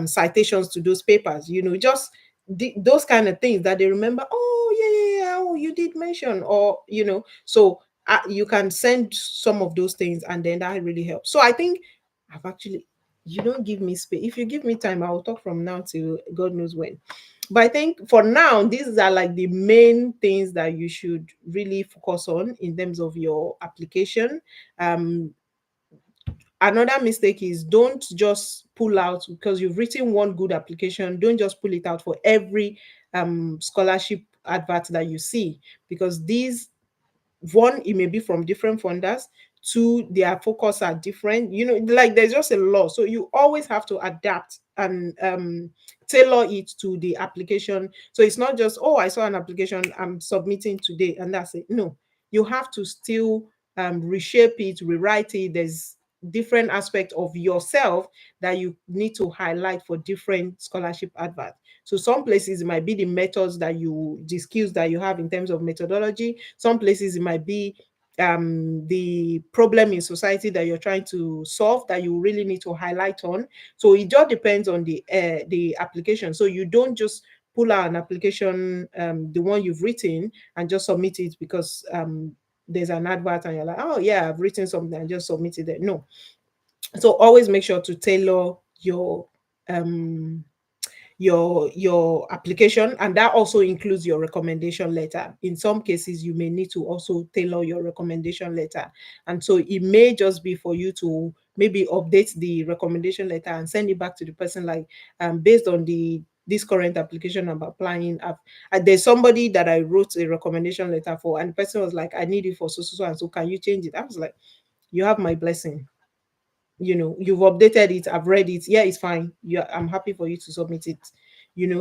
citations to those papers. Just those kind of things that they remember. Oh, yeah, yeah, yeah. Oh, you did mention, or So you can send some of those things, and then that really helps. So I think I've actually. You don't give me space. If you give me time, I will talk from now till God knows when. But I think for now, these are like the main things that you should really focus on in terms of your application. um Another mistake is, don't just pull out because you've written one good application. Don't just pull it out for every scholarship advert that you see, because these, one, it may be from different funders. Two, their focus are different. Like there's just a lot. So you always have to adapt and tailor it to the application. So it's not just, oh, I saw an application, I'm submitting today, and that's it. No, you have to still reshape it, rewrite it. There's different aspects of yourself that you need to highlight for different scholarship adverts. So some places it might be the methods the skills that you have in terms of methodology. Some places it might be the problem in society that you're trying to solve that you really need to highlight on. So it just depends on the application. So you don't just pull out an application, the one you've written, and just submit it because there's an advert and you're like, oh yeah, I've written something and just submitted it. No. So always make sure to tailor um your application, and that also includes your recommendation letter. In some cases you may need to also tailor your recommendation letter, and so it may just be for you to maybe update the recommendation letter and send it back to the person, like based on this current application I'm applying. There's somebody that I wrote a recommendation letter for, and the person was like, I need it for so so so, and so can you change it? I was like, you have my blessing. You've updated it, I've read it, yeah, it's fine. I'm happy for you to submit it.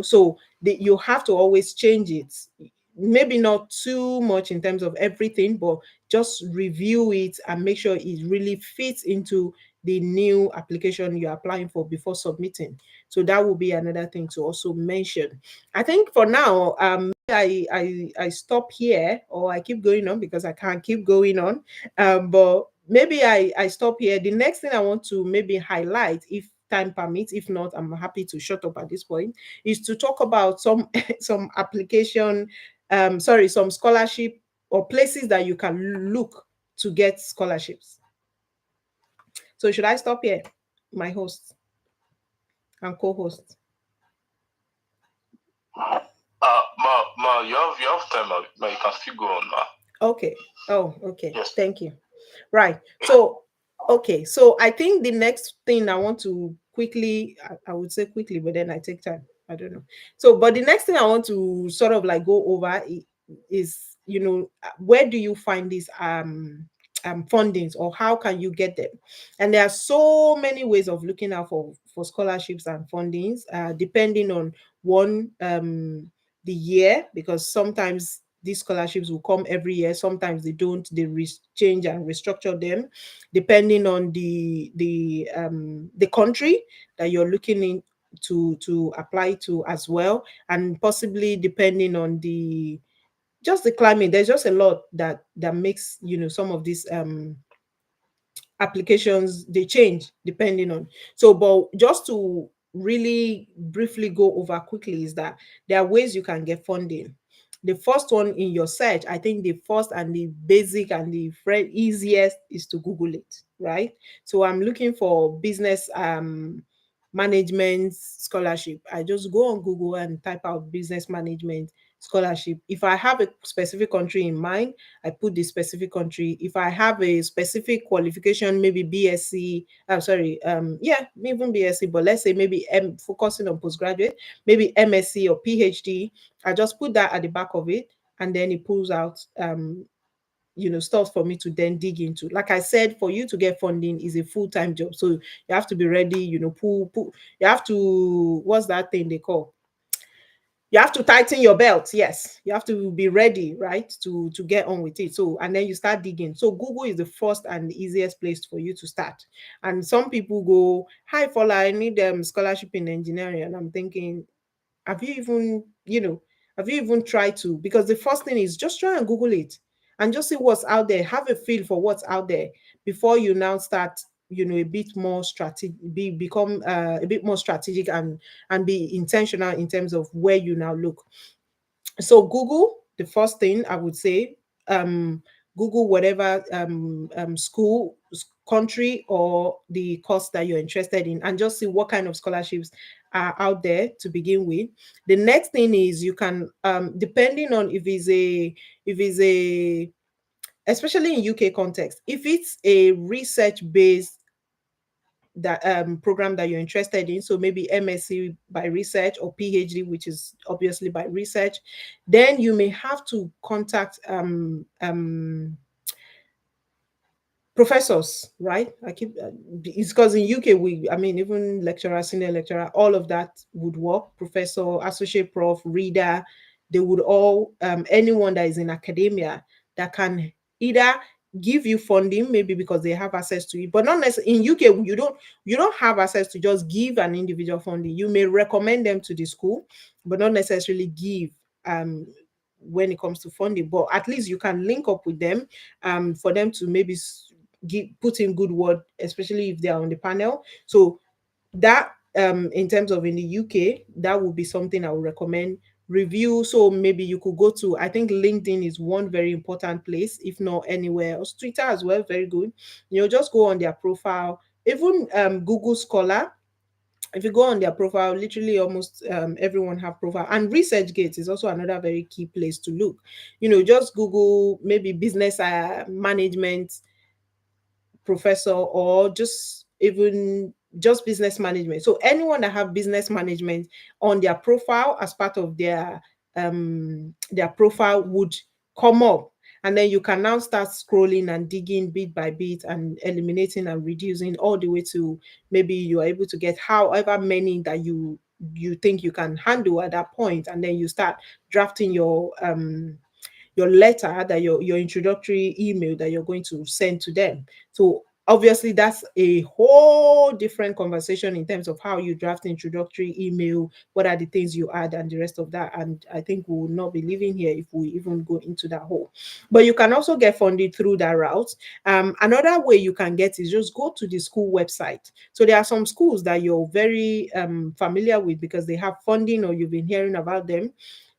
So you have to always change it, maybe not too much in terms of everything, but just review it and make sure it really fits into the new application you're applying for before submitting. So that will be another thing to also mention. I think for now, I stop here, or I keep going on because I can't keep going on. But maybe I stop here. The next thing I want to maybe highlight, if time permits, if not, I'm happy to shut up at this point, is to talk about some some application, sorry, some scholarship or places that you can look to get scholarships. So should I stop here, my host and co-host? You have time, ma. You can still go on, ma. Okay. Oh, okay. Yes. Thank you. Right. So, okay. So I think the next thing I want to quickly, I would say quickly, but then I take time. I don't know. So, but the next thing I want to sort of like go over is, where do you find these fundings, or how can you get them? And there are so many ways of looking out for scholarships and fundings, depending on one the year, because sometimes these scholarships will come every year, sometimes they don't. They change and restructure them depending on the country that you're looking in to apply to as well, and possibly depending on the climate. There's just a lot that makes some of these applications, they change depending on. So but just to really briefly go over quickly, is that there are ways you can get funding. The first one in your search, I think the first and the basic and the easiest is to Google it, right? So I'm looking for business management scholarship. I just go on Google and type out business management scholarship. If I have a specific country in mind, I put the specific country. If I have a specific qualification, maybe BSc, I'm sorry, yeah, even BSc, but let's say maybe focusing on postgraduate, maybe MSc or PhD, I just put that at the back of it, and then it pulls out stuff for me to then dig into. Like I said, for you to get funding is a full-time job, so you have to be ready. Pull, you have to, what's that thing they call, you have to tighten your belt. Yes, you have to be ready, right, to get on with it. So, and then you start digging. So Google is the first and the easiest place for you to start. And some people go, hi Fola, I need scholarship in engineering, and I'm thinking, have you even, have you even tried to? Because the first thing is just try and Google it and just see what's out there. Have a feel for what's out there before you now start, a bit more strategic, become a bit more strategic, and be intentional in terms of where you now look. So Google, the first thing I would say, um, Google whatever school, country, or the course that you're interested in, and just see what kind of scholarships are out there to begin with. The next thing is you can, depending on if it's a especially in UK context, if it's a research based that program that you're interested in, so maybe MSc by research or PhD, which is obviously by research, then you may have to contact professors, right? It's because in UK I mean, even lecturer, senior lecturer, all of that would work. Professor, associate prof, reader, they would all, anyone that is in academia that can either give you funding, maybe because they have access to it, but not necessarily. In UK, you don't have access to just give an individual funding. You may recommend them to the school, but not necessarily give when it comes to funding. But at least you can link up with them for them to maybe put in good word, especially if they are on the panel. So that, in terms of in the UK, that would be something I would recommend. Review. So maybe you could go to, I think LinkedIn is one very important place, if not anywhere else. Twitter as well, very good. Just go on their profile. Even Google Scholar, if you go on their profile, literally almost everyone have profile. And ResearchGate is also another very key place to look. Just Google maybe business management professor, or just even just business management. So anyone that have business management on their profile as part of their profile would come up, and then you can now start scrolling and digging bit by bit and eliminating and reducing all the way to maybe you are able to get however many that you think you can handle at that point, and then you start drafting your letter, that your introductory email that you're going to send to them. So obviously that's a whole different conversation in terms of how you draft introductory email, what are the things you add, and the rest of that. And I think we will not be living here if we even go into that whole. But you can also get funded through that route. Another way you can get is just go to the school website. So there are some schools that you're very familiar with because they have funding or you've been hearing about them.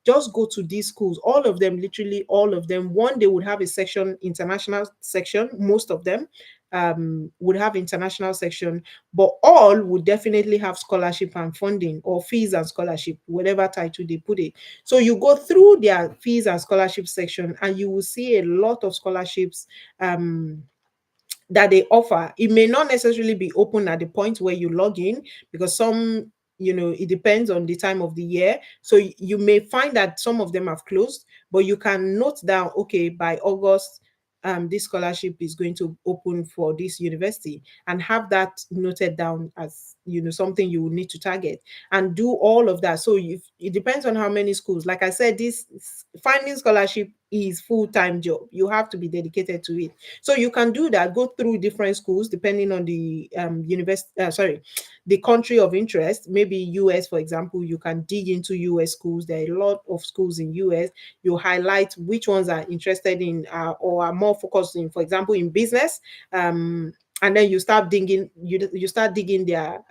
Just go to these schools, all of them, literally all of them. One, they would have a section, international section. Most of them would have international section, but all would definitely have scholarship and funding, or fees and scholarship, whatever title they put it. So you go through their fees and scholarship section, and you will see a lot of scholarships that they offer. It may not necessarily be open at the point where you log in, because some, it depends on the time of the year. So you may find that some of them have closed, but you can note down, okay, by August, this scholarship is going to open for this university, and have that noted down as something you will need to target and do all of that. So it depends on how many schools. Like I said, this finding scholarship is full-time job. You have to be dedicated to it. So you can do that, go through different schools depending on the the country of interest. Maybe US, for example, you can dig into US schools. There are a lot of schools in US. You highlight which ones are interested in or are more focused in, for example, in business. and then you start digging their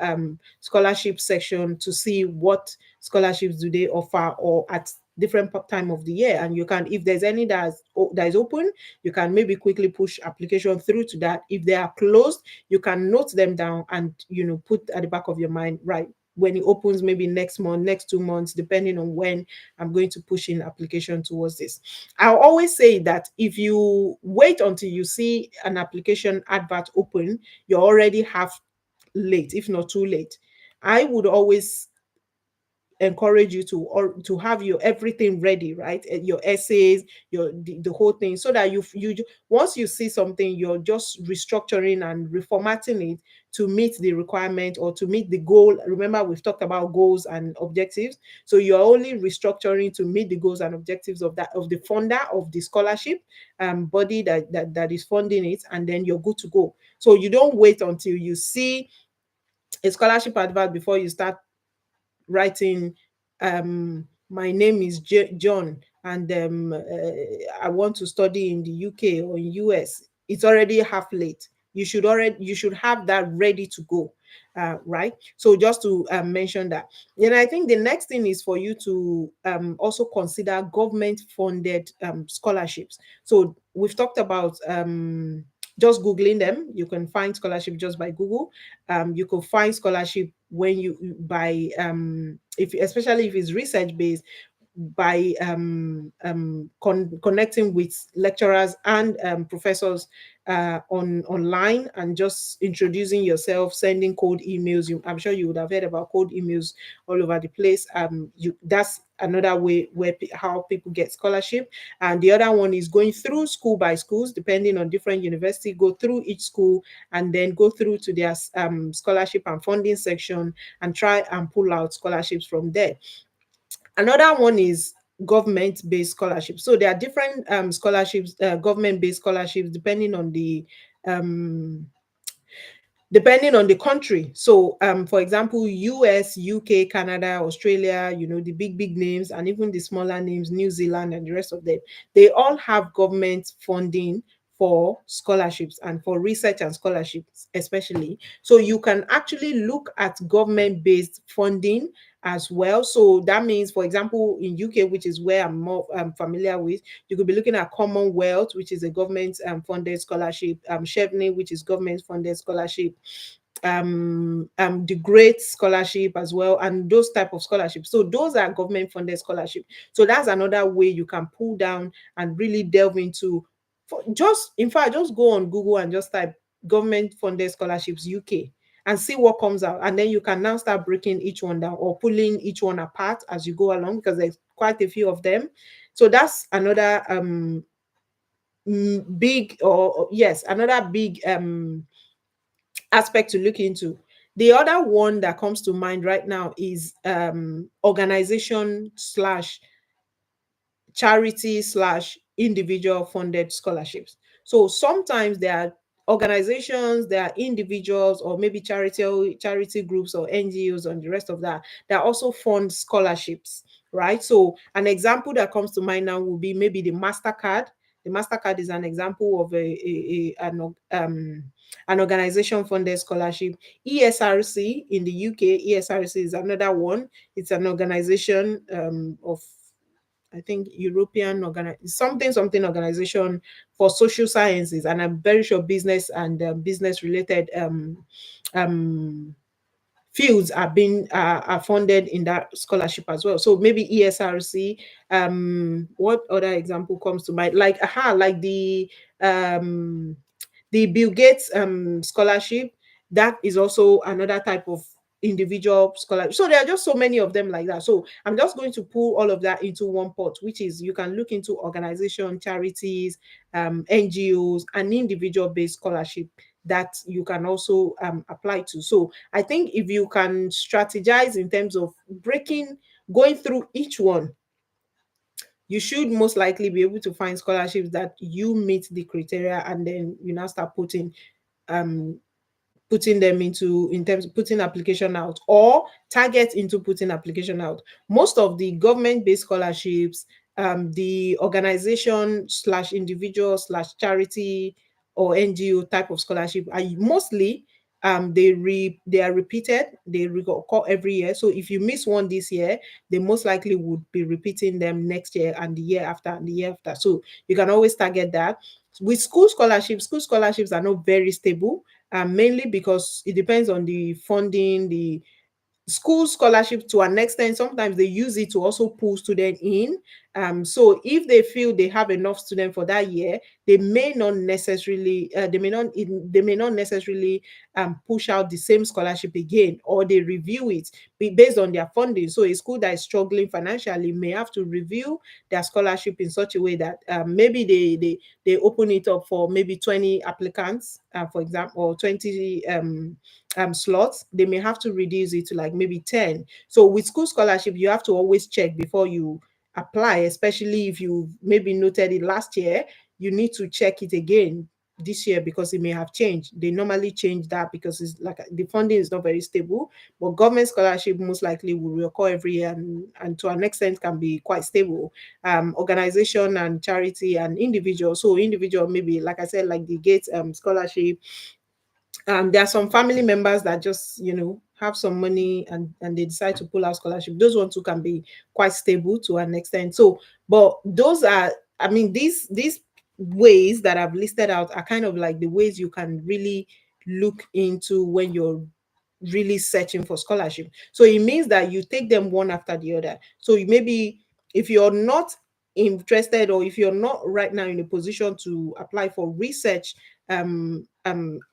scholarship section to see what scholarships do they offer or at different time of the year. And you can, if there's any that is open, you can maybe quickly push application through to that. If they are closed, you can note them down and put at the back of your mind, right, when it opens, maybe next month, next 2 months, depending on when I'm going to push in application towards this. I'll always say that if you wait until you see an application advert open, you're already half late, if not too late. I would always encourage you to have your everything ready, right? Your essays, the whole thing, so that once you see something, you're just restructuring and reformatting it to meet the requirement or to meet the goal. Remember, we've talked about goals and objectives, so you're only restructuring to meet the goals and objectives of the funder of the scholarship body that is funding it, and then you're good to go. So you don't wait until you see a scholarship advert before you start writing, my name is John, and I want to study in the UK or in US. It's already half late. You should have that ready to go, right? So just to mention that. Then I think the next thing is for you to also consider government funded scholarships. So we've talked about just googling them. You can find scholarship just by Google. You could find scholarship when you by if especially if it's research based, by connecting with lecturers and professors online, and just introducing yourself, sending cold emails. I'm sure you would have heard about cold emails all over the place. That's another way how people get scholarship. And the other one is going through school by schools, depending on different university. Go through each school and then go through to their scholarship and funding section and try and pull out scholarships from there. Another one is government-based scholarships. So there are different scholarships, government-based scholarships, um, depending on the country. So, for example, US, UK, Canada, Australia, the big names, and even the smaller names, New Zealand and the rest of them, they all have government funding for scholarships and for research and scholarships, especially. So you can actually look at government-based funding as well. So that means, for example, in UK, which is where I'm more familiar with, you could be looking at Commonwealth, which is a government funded scholarship, Chevening, which is government funded scholarship, the Great Scholarship as well, and those type of scholarships. So those are government funded scholarship. So that's another way you can pull down and really delve into. In fact, just go on Google and just type government funded scholarships UK and see what comes out. And then you can now start breaking each one down or pulling each one apart as you go along, because there's quite a few of them. So that's another big, or yes, another big aspect to look into. The other one that comes to mind right now is organization slash charity slash individual funded scholarships. So sometimes there are organizations, there are individuals, or maybe charity groups or NGOs and the rest of that also fund scholarships, right? So an example that comes to mind now will be maybe the MasterCard. The MasterCard is an example of an organization funded scholarship. ESRC in the UK, ESRC is another one. It's an organization of, I think, European something organization for social sciences, and I'm very sure business and business related um, fields are funded in that scholarship as well. So maybe ESRC. What other example comes to mind? Like the Bill Gates scholarship. That is also another type of individual scholarship. So there are just so many of them like that. So I'm just going to pull all of that into one pot, which is you can look into organization, charities, NGOs, and individual based scholarship that you can also apply to. So I think if you can strategize in terms of going through each one, you should most likely be able to find scholarships that you meet the criteria, and then you now start um putting them into, in terms of putting application out, or target into putting application out. Most of the government-based scholarships, the organization slash individual slash charity or NGO type of scholarship, I mostly they are repeated, they recall every year. So if you miss one this year, they most likely would be repeating them next year and the year after and the year after. So you can always target that. With school scholarships are not very stable, mainly because it depends on the funding, the school scholarship. To an extent, sometimes they use it to also pull students in. So if they feel they have enough students for that year, they may not necessarily they may not necessarily push out the same scholarship again, or they review it based on their funding. So a school that is struggling financially may have to review their scholarship in such a way that maybe they open it up for maybe 20 applicants, for example, or 20 slots. They may have to reduce it to like maybe 10. So with school scholarship, you have to always check before you apply, especially if you maybe noted it last year. You need to check it again this year because it may have changed. They normally change that because it's like the funding is not very stable. But government scholarship most likely will recur every year, and to an extent can be quite stable. Organization and charity and individual. So individual, maybe like I said, like the Gates scholarship. There are some family members that just have some money, and they decide to pull out scholarship. Those ones too can be quite stable to an extent. So but those are, I mean, these ways that I've listed out are kind of like the ways you can really look into when you're really searching for scholarship. So it means that you take them one after the other. So maybe if you're not interested, or if you're not right now in a position to apply for research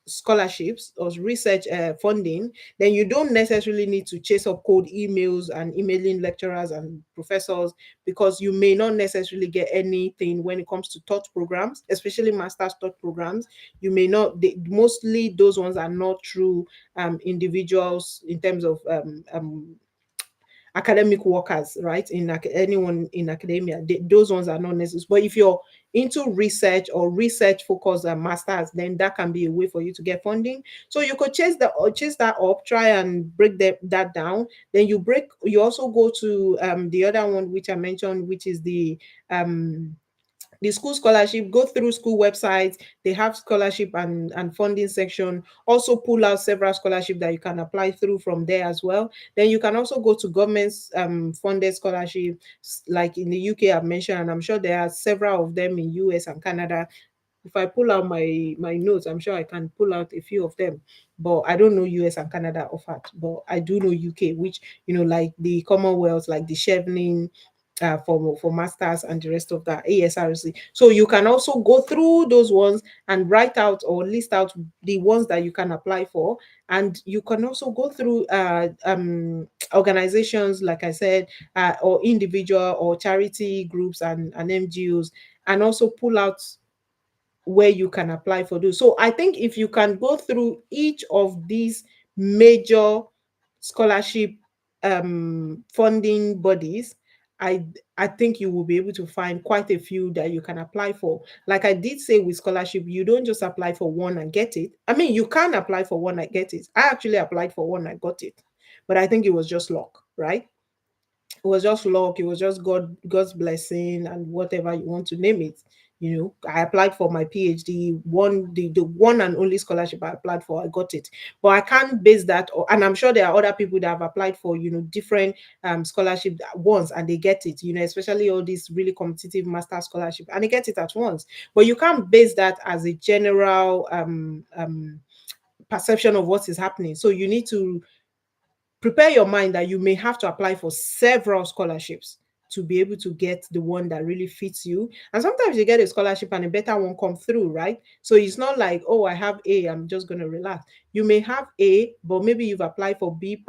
scholarships or research funding, then you don't necessarily need to chase up cold emails and emailing lecturers and professors, because you may not necessarily get anything when it comes to taught programs, especially master's taught programs. You may not, mostly those ones are not through individuals in terms of academic workers, right? Anyone in academia, those ones are not necessary. But if you're into research or research focused masters, then that can be a way for you to get funding. So you could chase that up, try and break that down. Then you also go to the other one which I mentioned, which is the school scholarship. Go through school websites, they have scholarship and funding section. Also pull out several scholarship that you can apply through from there as well. Then you can also go to government's funded scholarship, like in the UK I've mentioned, and I'm sure there are several of them in US and Canada. If I pull out my notes, I'm sure I can pull out a few of them. But I don't know US and Canada off heart, but I do know UK, which like the Commonwealth, like the Chevening, for masters and the rest of that, ASRC. So you can also go through those ones and write out or list out the ones that you can apply for. And you can also go through organizations, like I said, or individual or charity groups and NGOs, and also pull out where you can apply for those. So I think if you can go through each of these major scholarship funding bodies, I I think you will be able to find quite a few that you can apply for. Like I did say with scholarship, you don't just apply for one and get it. I mean, you can apply for one and get it. I actually applied for one and got it, but I think it was just luck, right? It was just luck. It was just God's blessing and whatever you want to name it. I applied for my PhD, the one and only scholarship I applied for, I got it. But I can't base that and I'm sure there are other people that have applied for, different scholarship at once, and they get it, especially all these really competitive master scholarship, and they get it at once. But you can't base that as a general perception of what is happening. So you need to prepare your mind that you may have to apply for several scholarships to be able to get the one that really fits you. And sometimes you get a scholarship and a better one come through, right? So it's not like, oh, I have A, I'm just going to relax. You may have A, but maybe you've applied for B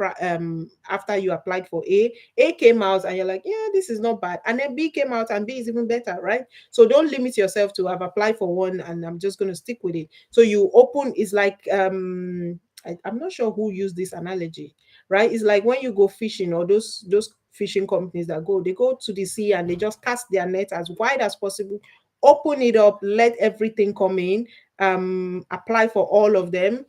after you applied for A. A came out and you're like, yeah, this is not bad. And then B came out and B is even better, right? So don't limit yourself to have applied for one and I'm just going to stick with it. So you open, it's like, I'm not sure who used this analogy, right? It's like when you go fishing, or those fishing companies that they go to the sea and they just cast their net as wide as possible, open it up, let everything come in, apply for all of them,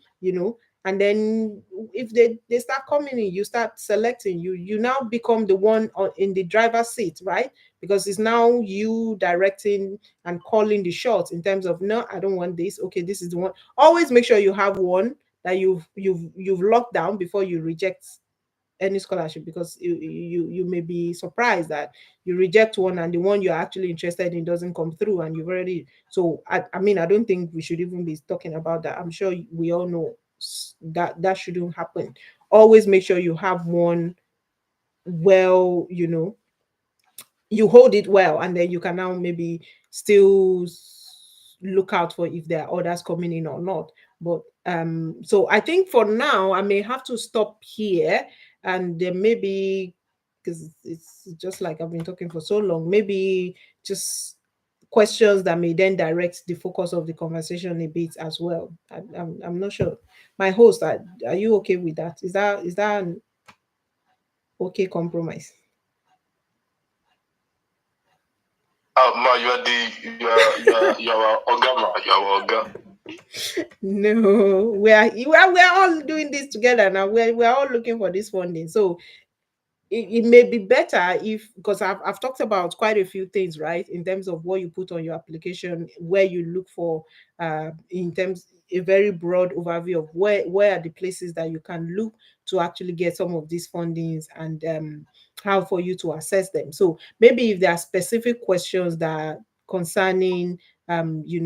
and then if they start coming in, you start selecting, you now become the one in the driver's seat, right? Because it's now you directing and calling the shots in terms of, no, I don't want this, okay, this is the one. Always make sure you have one that you've locked down before you reject any scholarship, because you may be surprised that you reject one and the one you're actually interested in doesn't come through, and you've already. So I mean, I don't think we should even be talking about that. I'm sure we all know that that shouldn't happen. Always make sure you have one, well, you hold it well, and then you can now maybe still look out for if there are others coming in or not. But so I think for now I may have to stop here, and then maybe, because it's just like I've been talking for so long, maybe just questions that may then direct the focus of the conversation a bit as well. I'm not sure. My host, are you okay with that? Is that an okay compromise? Ma, you are Ogama, you are Oga. No, we are all doing this together now. We're all looking for this funding. So it may be better if, because I've talked about quite a few things, right, in terms of what you put on your application, where you look for, in terms a very broad overview of where are the places that you can look to actually get some of these fundings, and how for you to assess them. So maybe if there are specific questions that concerning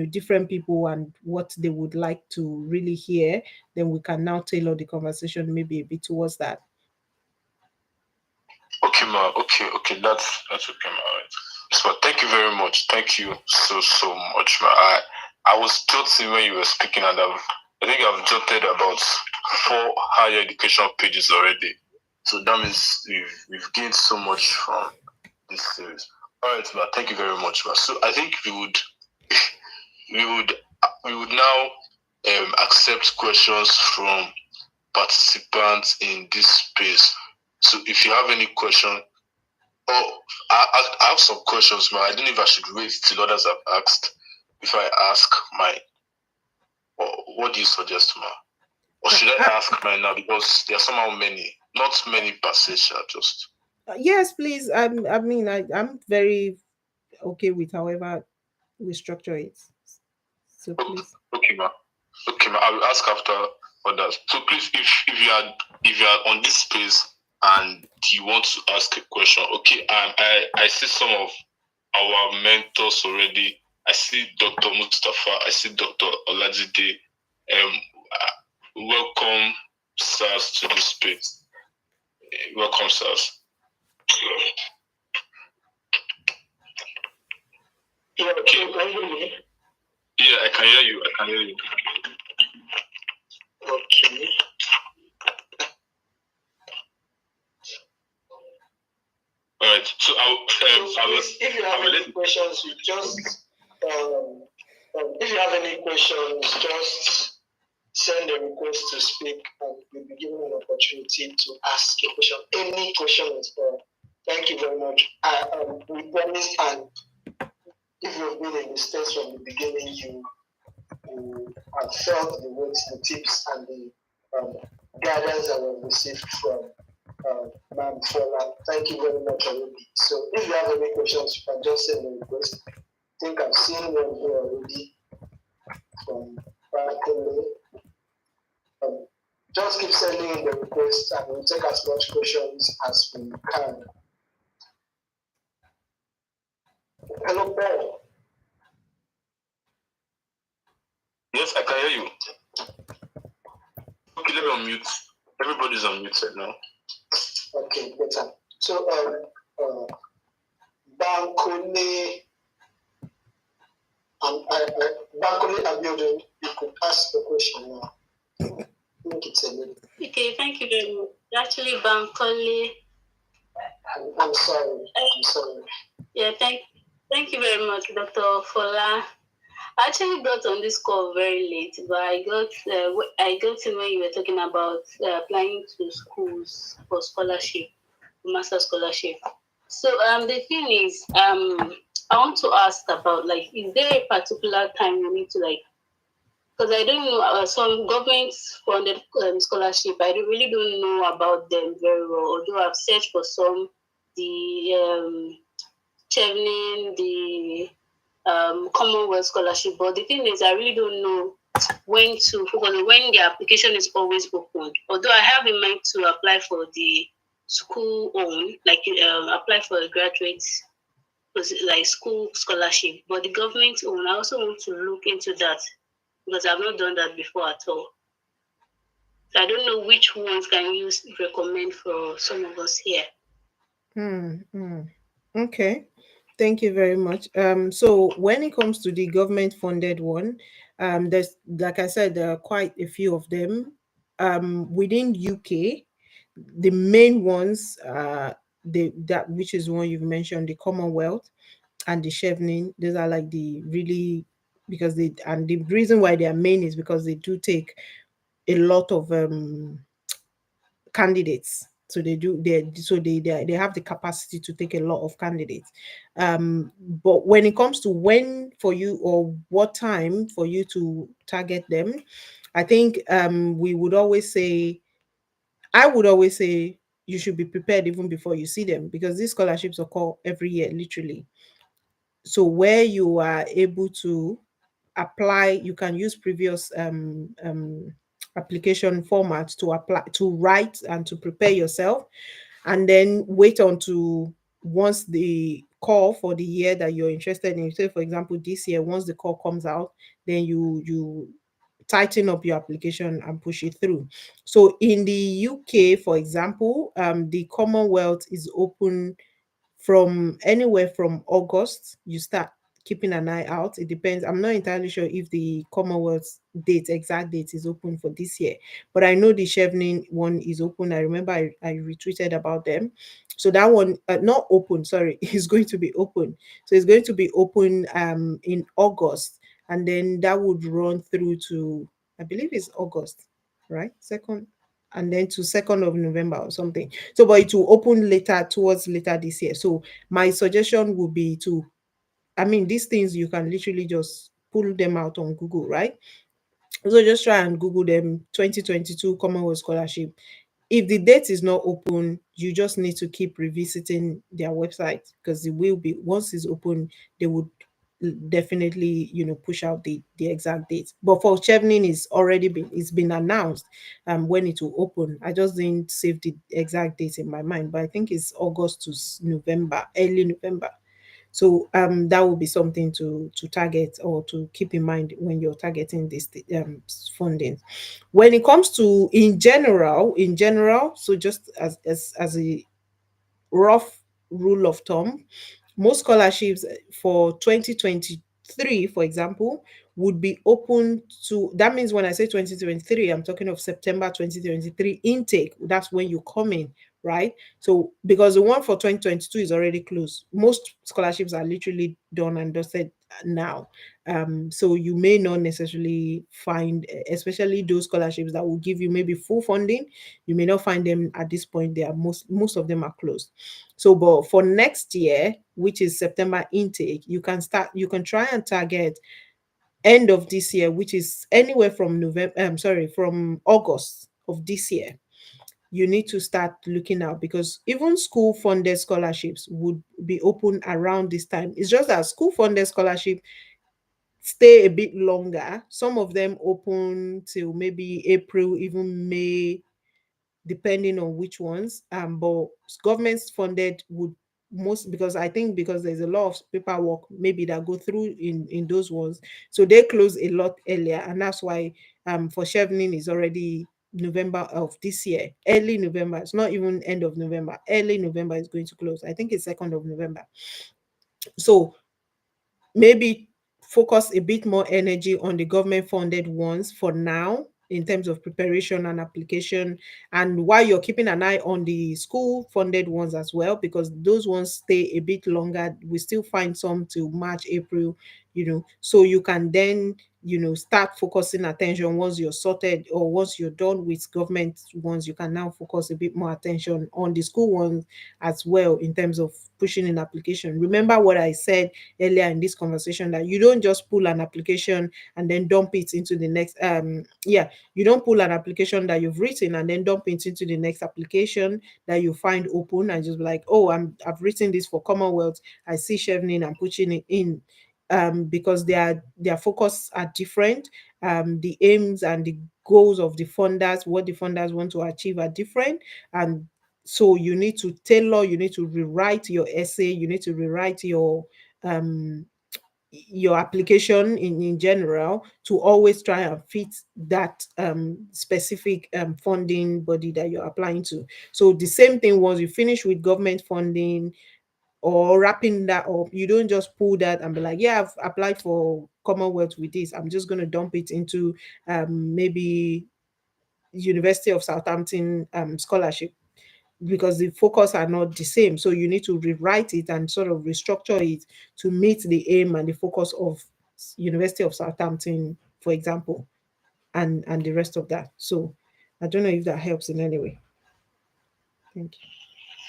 different people and what they would like to really hear, then we can now tailor the conversation maybe a bit towards that. Okay, ma. Okay. That's okay, ma. Right. So thank you very much. Thank you so much, ma. I was jotting when you were speaking, and I think I've jotted about 4 higher education pages already. So that means we've gained so much from this series. All right, ma. Thank you very much, ma. So I think we would we would now accept questions from participants in this space. So if you have any question, I have some questions, man. I don't know if I should wait till others have asked. If I ask mine, what do you suggest, man? Or should I ask mine now, because there are somehow many, not many per se, just. Yes, please. I mean, I'm very okay with however we structure it. So please. Okay, ma. Okay, ma. I will ask after others. So please, if you are on this space and you want to ask a question, okay. I see some of our mentors already. I see Dr. Mustafa. I see Dr. Olajide. Welcome, sirs, to this space. Welcome, sirs. Yeah, okay. Can you hear me? Yeah, I can hear you. Okay. All right. So if you have any questions, you just if you have any questions, just send a request to speak, and you'll be given an opportunity to ask a question. Any question is there. Thank you very much. We promise, and if you've been in the space from the beginning, you have felt the words, the tips, and the guidance that we've received from Ma'am Fola. Thank you very much already. So if you have any questions, you can just send a request. I think I've seen one here already from Bankole. Just keep sending in the request, and we'll take as much questions as we can. Hello, Paul. Yes, I can hear you. Okay, let me unmute. Everybody's unmuted now. Okay, better. So, Bankole, Bankole Abiodun, you could ask the question now. I think it's a lady. Okay, thank you very much. Actually, Bankole. I'm sorry. Yeah, thank you very much, Dr. Fola. I actually got on this call very late, but I got in when you were talking about applying to schools for scholarship, master scholarship. So the thing is, I want to ask about, like, is there a particular time you need to, like, because I don't know some government funded scholarship. I really don't know about them very well. Although I've searched for some, the Chevening, the Commonwealth scholarship. But the thing is, I really don't know when to focus on, when the application is always open. Although I have in mind to apply for the school own, like apply for a graduate like school scholarship, but the government own, I also want to look into that because I've not done that before at all. So I don't know which ones can you recommend for some of us here. Okay. Thank you very much. So when it comes to the government funded one, there's, like I said, there are quite a few of them. Within UK, the main ones, the that which is one you've mentioned, the Commonwealth and the Chevening. Those are like the really, because they, and the reason why they are main is because they do take a lot of candidates. So they have the capacity to take a lot of candidates. But when it comes to when for you, or what time for you to target them, I think we would always say, I would always say, you should be prepared even before you see them, because these scholarships occur every year, literally. So where you are able to apply, you can use previous application formats to apply, to write and to prepare yourself, and then wait on to, once the call for the year that you're interested in, say for example this year, once the call comes out, then you tighten up your application and push it through. So in the UK, for example, the Commonwealth is open from anywhere from August. You start keeping an eye out. It depends. I'm not entirely sure if the Commonwealth exact date is open for this year, but I know the Chevening one is open. I remember I retweeted about them. So that one, not open, sorry, is going to be open. So it's going to be open in August, and then that would run through to, I believe it's August, right? Second, and then to 2nd of November or something. So, but it will open later, towards later this year. So my suggestion would be to, I mean, these things you can literally just pull them out on Google, right? So just try and Google them, 2022 Commonwealth Scholarship. If the date is not open, you just need to keep revisiting their website, because it will be, once it's open, they would definitely, push out the exact date. But for Chevening, it's been announced when it will open. I just didn't save the exact date in my mind, but I think it's August to November, early November. So that will be something to target, or to keep in mind when you're targeting this funding. When it comes to, in general, so just as a rough rule of thumb, most scholarships for 2023, for example, would be open to, that means when I say 2023, I'm talking of September 2023 intake. That's when you come in, right? So because the one for 2022 is already closed, most scholarships are literally done and dusted now. So you may not necessarily find, especially those scholarships that will give you maybe full funding, you may not find them at this point. They are, most of them are closed. So, but for next year, which is September intake, you can try and target end of this year, which is anywhere from from August of this year. You need to start looking out, because even school funded scholarships would be open around this time. It's just that school funded scholarship stay a bit longer. Some of them open till maybe April, even May, depending on which ones. But government funded would, most, because I think, because there's a lot of paperwork maybe that go through in those ones, so they close a lot earlier, and that's why for Chevening is already November of this year, early November. It's not even end of November. Early November is going to close. I think it's 2nd of November. So maybe focus a bit more energy on the government funded ones for now, in terms of preparation and application, and while you're keeping an eye on the school funded ones as well, because those ones stay a bit longer. We still find some till March, April, so you can then start focusing attention once you're sorted, or once you're done with government ones, you can now focus a bit more attention on the school ones as well, in terms of pushing in application. Remember what I said earlier in this conversation, that you don't just pull an application and then dump it into the next you don't pull an application that you've written and then dump it into the next application that you find open, and just be like, oh, I've written this for Commonwealth, I see Chevening, I'm pushing it in. Because their focus are different. The aims and the goals of the funders, what the funders want to achieve, are different. And so you need to tailor, you need to rewrite your essay, you need to rewrite um your application in general, to always try and fit that specific funding body that you're applying to. So the same thing, once you finish with government funding or wrapping that up, you don't just pull that and be like, yeah, I've applied for Commonwealth with this, I'm just going to dump it into maybe University of Southampton scholarship, because the focus are not the same. So you need to rewrite it and sort of restructure it to meet the aim and the focus of University of Southampton, for example, and the rest of that. So I don't know if that helps in any way. Thank you.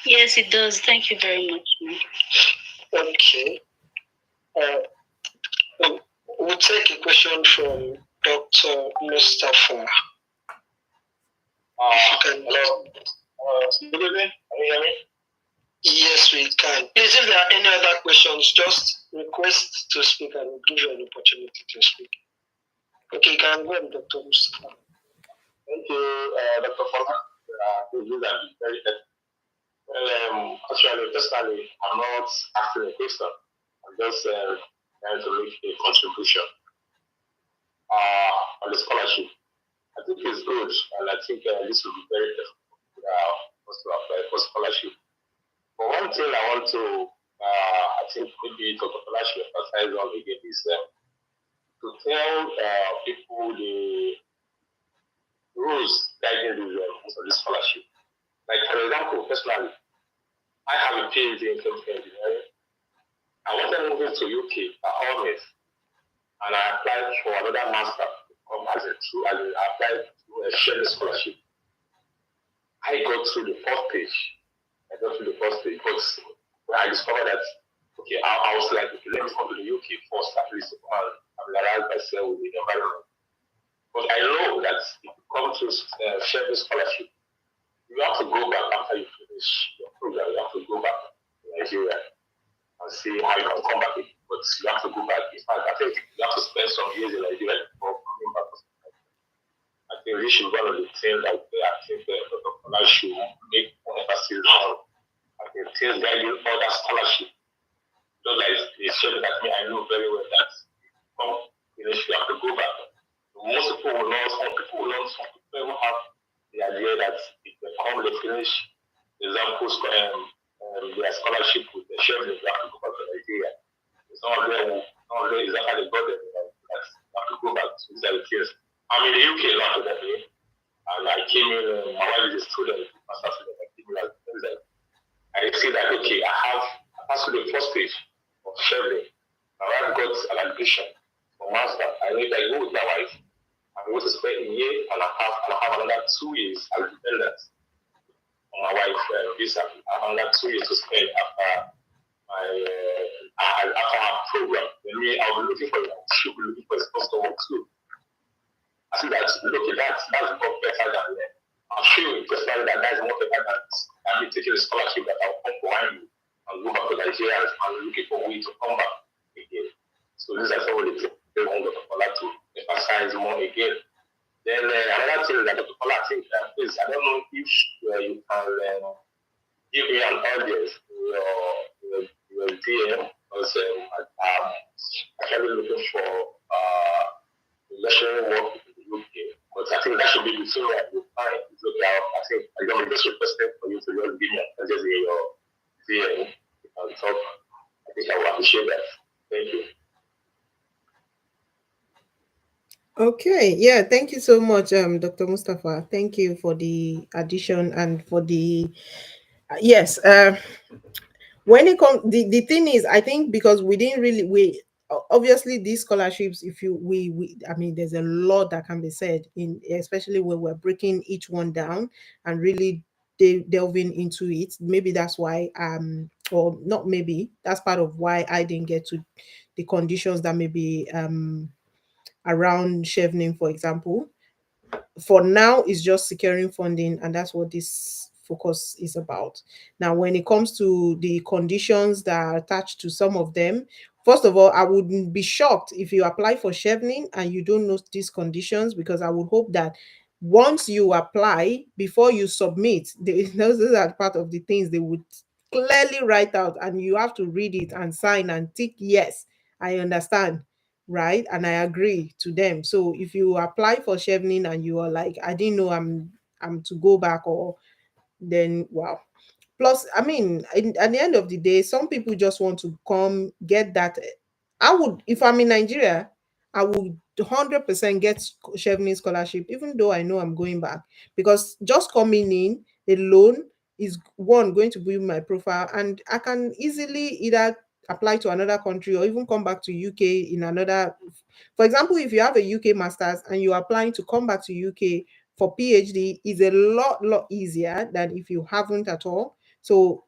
Yes, it does. Thank you very much. Okay. We'll take a question from Dr. Mustafa. Hello. Good evening. Can you hear me? Yes, we can. Please, if there are any other questions, just request to speak and we'll give you an opportunity to speak. Okay, you can go ahead, Dr. Mustafa. Thank you, Dr. Fola. This is very well, actually, personally, I'm not asking a question. I'm just trying to make a contribution on the scholarship. I think it's good, and I think this will be very helpful to apply for scholarship. But one thing I want to, I think maybe Dr. Fola should emphasize on again is to tell people the rules guiding this scholarship. Like, for example, personally, I have a PhD in chemical engineering. I wanted to move to UK for honors, and I applied for another master as I applied to a shared scholarship. I got through the first stage. But when I discovered that, okay, I was like, okay, let me come to the UK first, at least to familiarize myself with the environment. But I know that if you come to shared scholarship, you have to go back after you finish your program. You have to go back to Nigeria and see how you can come back. But you have to go back. In fact, I think you have to spend some years in Nigeria before coming back. I think this should be one of the things that I think Dr. Fola should make more emphasis on. I think things guiding other scholarship. Just like they said that me, I know very well that come finish, you have to go back. Most people will not, some people have the idea that if they come, they finish examples, their scholarship with the Chevening, they have to go back to Nigeria. Some of them is after they got them, that have to go back to these are the kids. I'm in the UK now today, and I came in, my wife is a student, master student, I came in as I see that, okay, I passed through the first stage of Chevening. My wife got an admission for master. I need to go with my wife. I'm going to spend a year and a half, and I have another 2 years as dependent on my wife visa. I have another 2 years to spend after her program. Then I'll be looking for it. She'll be looking for a sponsor work too. I think that's more better than I'm sure personally that's more better than me taking a scholarship that I'll come behind you and go back to Nigeria and looking for a way to come back again. So these are some of the things I want Dr. Fola to emphasize more again. Then another thing that Dr. Fola, I think, is I don't know if you can give me an audience your DM, because I'm actually looking for lecturing work in the UK. But I think that should be the thing that you find. It's okay. I think I don't just requested for you to just give me an audience in your DM and talk. I think I will appreciate that. Thank you. Okay, yeah, thank you so much, Dr. Mustafa. Thank you for the addition and for the yes. When it comes, the thing is, I think because we didn't really obviously these scholarships, if you we I mean, there's a lot that can be said, in especially when we're breaking each one down and really delving into it. Maybe that's why or not, maybe that's part of why I didn't get to the conditions that maybe around Chevening, for example. For now, it's just securing funding, and that's what this focus is about. Now, when it comes to the conditions that are attached to some of them, first of all, I wouldn't be shocked if you apply for Chevening and you don't know these conditions, because I would hope that once you apply, before you submit, those are part of the things they would clearly write out, and you have to read it and sign and tick yes, I understand, right? And I agree to them. So if you apply for Chevening and you are like, I didn't know I'm to go back, or then wow. Plus, I mean, at the end of the day, some people just want to come get that. I would, if I'm in Nigeria, I would 100% get Chevening scholarship, even though I know I'm going back, because just coming in alone is one going to build my profile, and I can easily either apply to another country or even come back to UK in another. For example, if you have a UK masters and you're applying to come back to UK for PhD, is a lot easier than if you haven't at all. So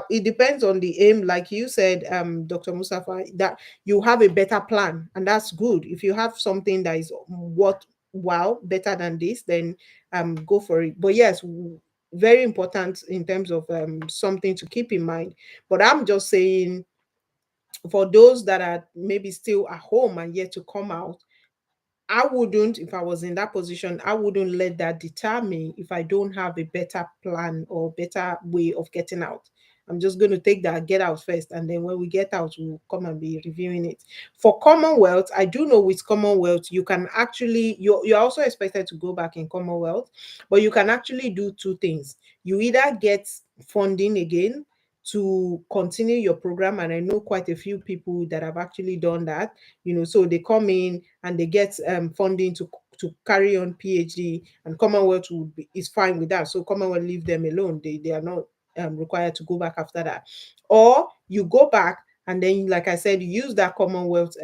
it depends on the aim, like you said, Dr. Mustafa, that you have a better plan, and that's good. If you have something that is better than this, then go for it. But yes, very important in terms of something to keep in mind. But I'm just saying, for those that are maybe still at home and yet to come out, I wouldn't, if I was in that position, I wouldn't let that deter me if I don't have a better plan or better way of getting out. I'm just going to take that, get out first, and then when we get out, we'll come and be reviewing it. For Commonwealth, I do know with Commonwealth, you can actually, you're also expected to go back in Commonwealth, but you can actually do two things. You either get funding again to continue your program, and I know quite a few people that have actually done that, so they come in and they get funding to carry on PhD, and Commonwealth is fine with that. So Commonwealth leave them alone. They are not required to go back after that. Or you go back and then, like I said, you use that Commonwealth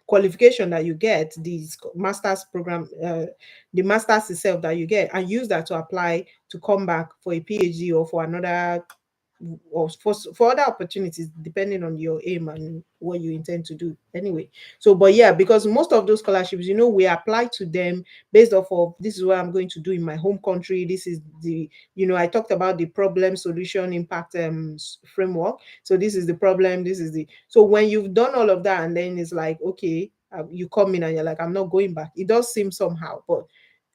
qualification that you get, the master's program, the master's itself that you get, and use that to apply to come back for a PhD or for another, or for other opportunities, depending on your aim and what you intend to do anyway. So, but yeah, because most of those scholarships, we apply to them based off of, this is what I'm going to do in my home country. This is the, I talked about the problem, solution, impact framework. So this is the problem, this is the, so when you've done all of that, and then it's like, okay, you come in and you're like, I'm not going back. It does seem somehow, but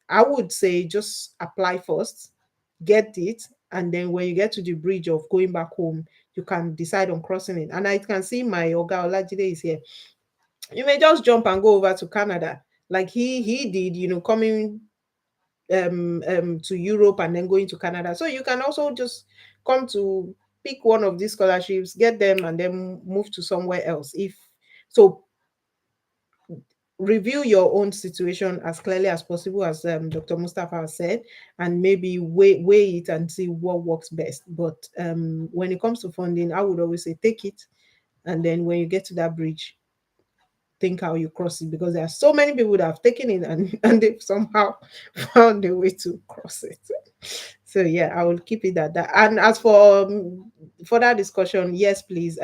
I would say just apply first, get it, and then when you get to the bridge of going back home, you can decide on crossing it. And I can see my Oga Olajide is here. You may just jump and go over to Canada, like he did, coming to Europe and then going to Canada. So you can also just come to pick one of these scholarships, get them, and then move to somewhere else. If so, review your own situation as clearly as possible, as Dr. Mustafa said, and maybe weigh it and see what works best. But when it comes to funding, I would always say take it, and then when you get to that bridge, think how you cross it, because there are so many people that have taken it and they've somehow found a way to cross it. So yeah, I will keep it at that. And as for further discussion, yes, please,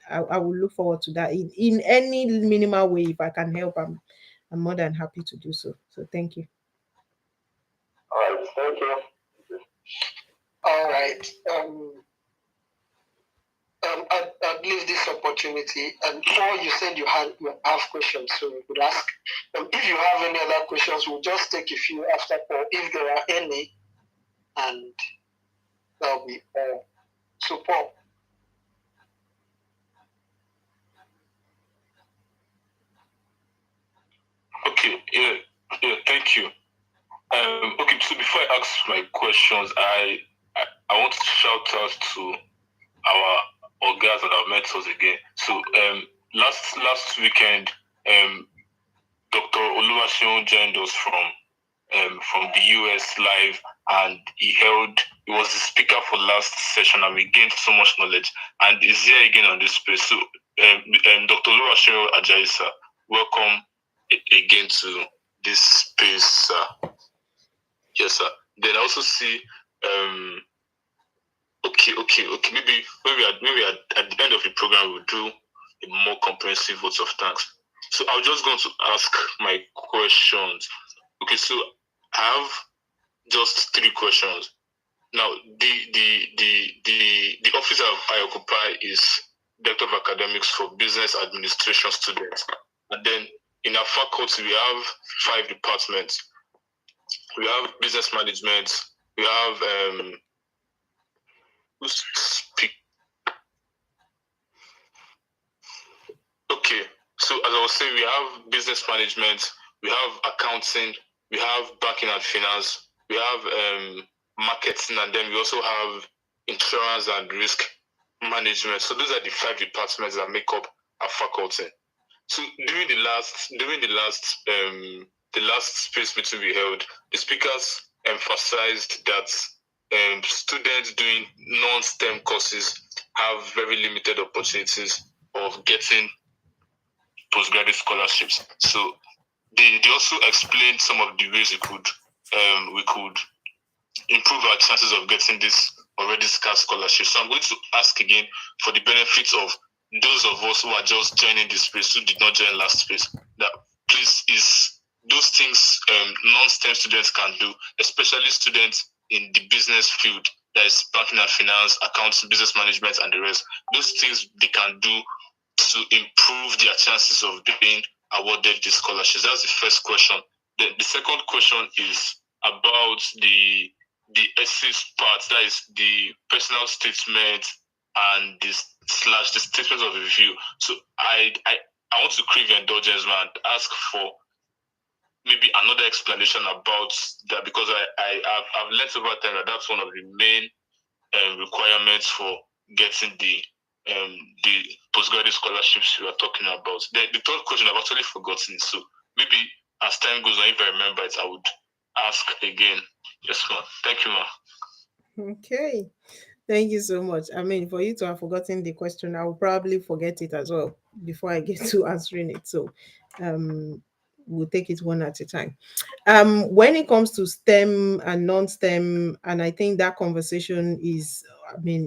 I will look forward to that in any minimal way. If I can help, I'm more than happy to do so. So thank you. All right, thank you. All right. I'd leave this opportunity. And before you said you have questions, so we could ask. If you have any other questions, we'll just take a few after Paul, if there are any, and that'll be all. So Paul. Okay, yeah, thank you. Okay, so before I ask my questions, I want to shout out to our organs and our mentors again. So last weekend, Dr. Oluwaseun joined us from the US live, and he held he was the speaker for last session, and we gained so much knowledge. And he's here again on this space. So, Dr. Laura Shiro Ajayi, sir, welcome again to this space, sir. Yes, sir. Then I also see, okay. Maybe at the end of the program we'll do a more comprehensive vote of thanks. So I'm just going to ask my questions. Okay, so I have just 3 questions. Now, the office I occupy is Director of Academics for Business Administration students. And then in our faculty, we have 5 departments. We have business management. We have Okay, so as I was saying, we have business management, we have accounting, we have banking and finance, we have marketing, and then we also have insurance and risk management. So those are the 5 departments that make up our faculty. So during the last space meeting we held, the speakers emphasized that students doing non-STEM courses have very limited opportunities of getting postgraduate scholarships. So they also explained some of the ways we could improve our chances of getting this already scarce scholarship. So I'm going to ask again for the benefits of those of us who are just joining this space, who did not join last space, that please is those things non-STEM students can do, especially students in the business field, that is banking and finance, accounting, business management, and the rest. Those things they can do to improve their chances of being awarded the scholarships. That's the first question. The second question is about the essays part, that is the personal statement and the statement of review. So I want to crave your indulgence, man, and ask for maybe another explanation about that, because I've learned over time that that's one of the main requirements for getting the postgraduate scholarships we are talking about. The third question I've actually forgotten, so maybe as time goes on, if I remember it, I would ask again. Yes, ma'am. Thank you, ma'am. Okay. Thank you so much. I mean, for you to have forgotten the question, I will probably forget it as well before I get to answering it. So we'll take it one at a time. When it comes to STEM and non-STEM, and I think that conversation is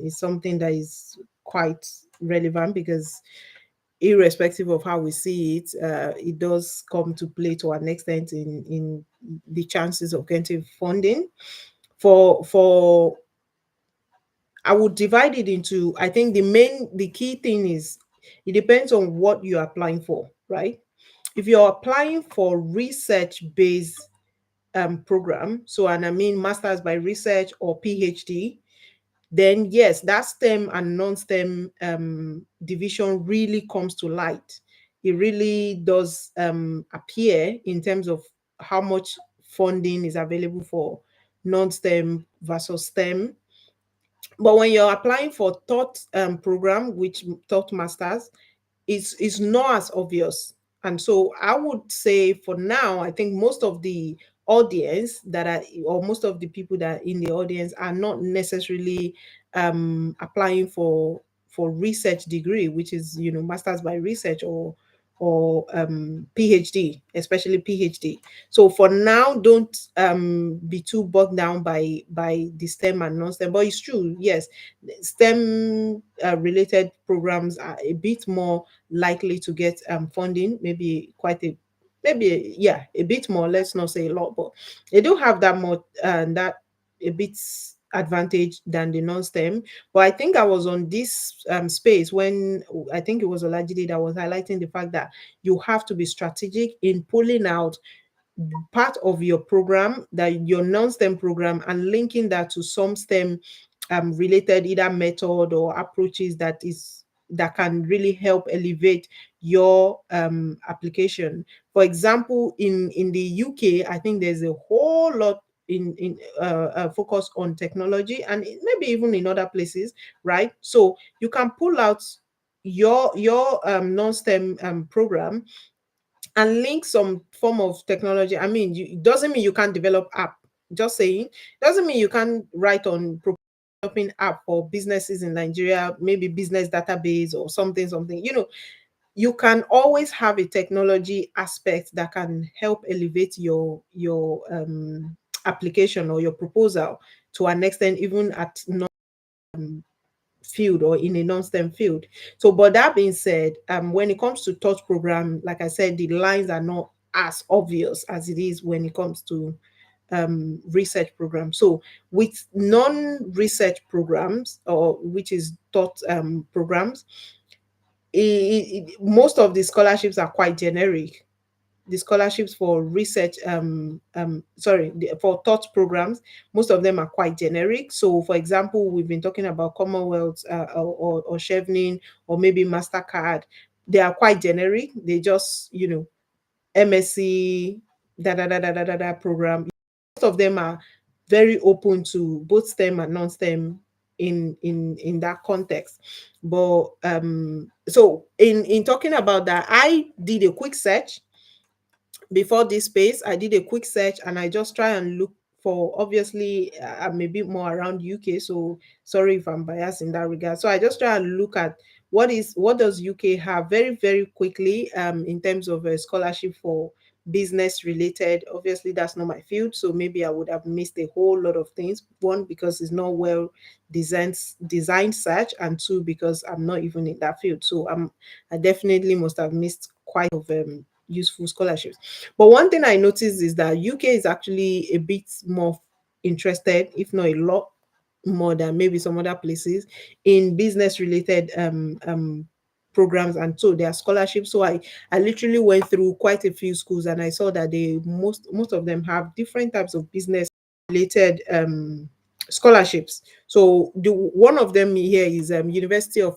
something that is quite relevant, because irrespective of how we see it, it does come to play to an extent in the chances of getting funding. For I would divide it into, I think the key thing is it depends on what you're applying for, right? If you're applying for research-based program, so and I mean masters by research or PhD, then yes, that STEM and non-STEM division really comes to light. It really does appear in terms of how much funding is available for non-STEM versus STEM. But when you're applying for thought program, which thought masters, is not as obvious. And so I would say for now, I think most of the audience that are, or most of the people that are in the audience are not necessarily applying for research degree, which is masters by research or PhD, especially PhD. So for now, don't be too bogged down by the STEM and non-STEM. But it's true, yes, STEM related programs are a bit more likely to get funding, maybe a bit more. Let's not say a lot, but they do have that more that a bit advantage than the non-STEM. But I think I was on this space when I think it was Olajide that was highlighting the fact that you have to be strategic in pulling out part of your program, that your non-STEM program, and linking that to some STEM related either method or approaches that can really help elevate your application. For example, in the UK, I think there's a whole lot in focus on technology, and maybe even in other places, right? So you can pull out your non-STEM program and link some form of technology. I mean, it doesn't mean you can't develop app, Just saying. Doesn't mean you can't write on developing app for businesses in Nigeria, maybe business database or something. You can always have a technology aspect that can help elevate your application or your proposal to an extent, even at field or in a non-STEM field. So, but that being said, when it comes to touch program, like I said, the lines are not as obvious as it is when it comes to research programs. So with non-research programs, or which is taught programs, most of the scholarships are quite generic. The scholarships for research, for taught programs, most of them are quite generic. So, for example, we've been talking about Commonwealth or Chevening or maybe Mastercard. They are quite generic. They just, MSc program. Most of them are very open to both STEM and non-STEM in that context. But so in talking about that, I did a quick search before this space. I did a quick search and I just try and look for, obviously I'm a bit more around UK, so sorry if I'm biased in that regard. So I just try and look at what does UK have very, very quickly in terms of a scholarship for business related. Obviously that's not my field, so maybe I would have missed a whole lot of things. One, because it's not well designed search, and two, because I'm not even in that field. So I definitely must have missed quite of useful scholarships. But one thing I noticed is that UK is actually a bit more interested, if not a lot more than maybe some other places, in business related programs, and so their scholarships. So I literally went through quite a few schools and I saw that they most of them have different types of business related scholarships. So the one of them here is University of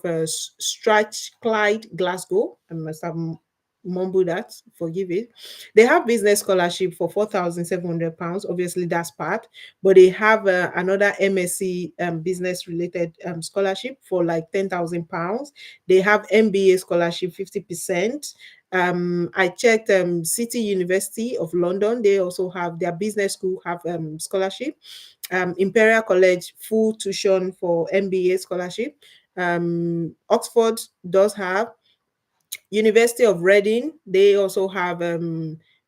Strathclyde, Glasgow. I must have mumble that, forgive it. They have business scholarship for £4,700. Obviously that's part, but they have another MSc business related scholarship for like £10,000. They have MBA scholarship 50%. I checked City University of London. They also have their business school have scholarship. Imperial College full tuition for MBA scholarship. Oxford does have. University of Reading, they also have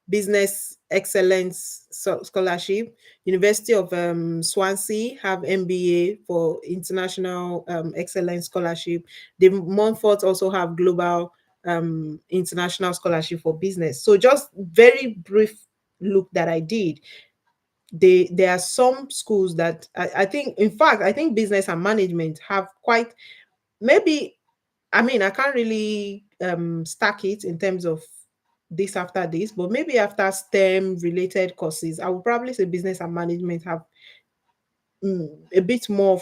business excellence scholarship. University of Swansea have MBA for international excellence scholarship. The Montfort also have global international scholarship for business. So just very brief look that I did. There are some schools that I think, in fact, I think business and management have quite, maybe, I mean, I can't really stack it in terms of this after this, but maybe after STEM related courses, I would probably say business and management have a bit more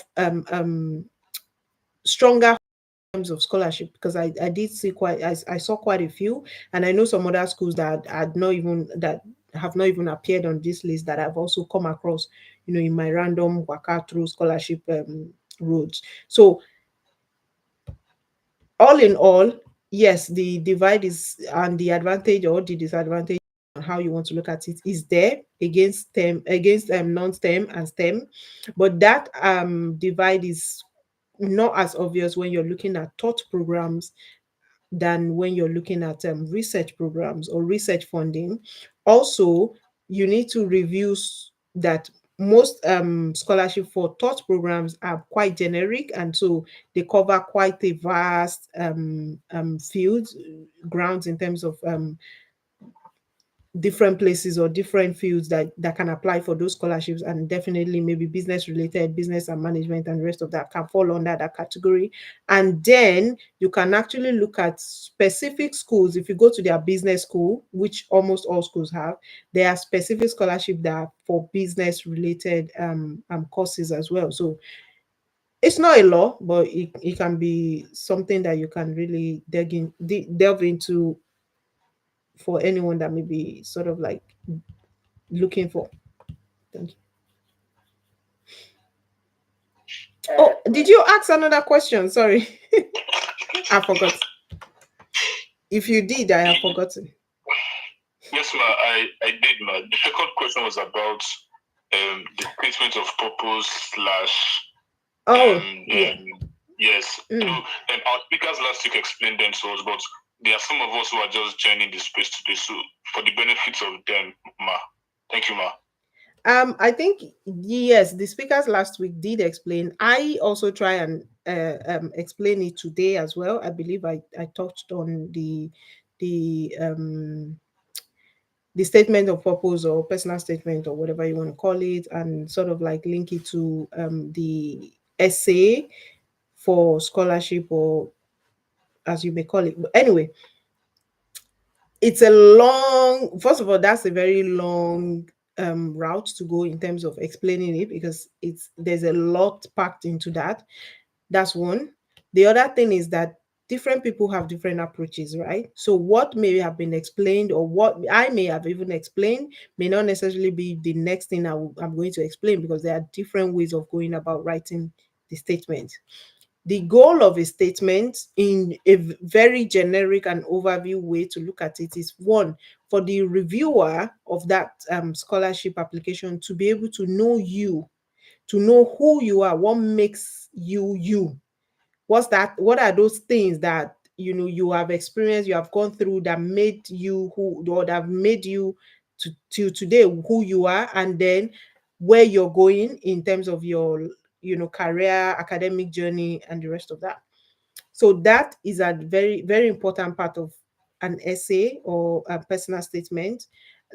stronger in terms of scholarship, because I did see I saw quite a few, and I know some other schools that have not even appeared on this list that I've also come across, in my random waka through scholarship roads. So all in all, yes, the divide is, and the advantage or the disadvantage, how you want to look at it, is there against STEM, against non-STEM and STEM, but that divide is not as obvious when you're looking at taught programs than when you're looking at research programs or research funding. Also, you need to review that most scholarship for taught programs are quite generic, and so they cover quite a vast fields, grounds, in terms of different places or different fields that can apply for those scholarships, and definitely maybe business related, business and management and the rest of that can fall under that category. And then you can actually look at specific schools. If you go to their business school, which almost all schools have, there are specific scholarship that are for business related courses as well. So it's not a law, but it can be something that you can really delve into for anyone that may be sort of like looking for. Thank you. Oh, did you ask another question? Sorry, I forgot. If you did, I have forgotten. Yes, ma, I did, ma. The second question was about the statement of purpose slash yeah. Yes. So, our speakers last week explained them to us, but there are some of us who are just joining the space today. So, for the benefits of them, Ma. Thank you, Ma. I think yes, the speakers last week did explain. I also try and explain it today as well. I believe I touched on the the statement of purpose or personal statement or whatever you want to call it, and sort of like link it to the essay for scholarship, or as you may call it. But anyway, it's a long, first of all, that's a very long route to go in terms of explaining it, because there's a lot packed into that. That's one. The other thing is that different people have different approaches, right? So what may have been explained, or what I may have even explained, may not necessarily be the next thing I'm going to explain, because there are different ways of going about writing the statement. The goal of a statement, in a very generic and overview way to look at it, is one, for the reviewer of that scholarship application to be able to know you, to know who you are, what makes you you. What are those things that you have experienced, you have gone through, that made you who, or that have made you to today who you are, and then where you're going in terms of your career, academic journey, and the rest of that. So that is a very, very important part of an essay or a personal statement.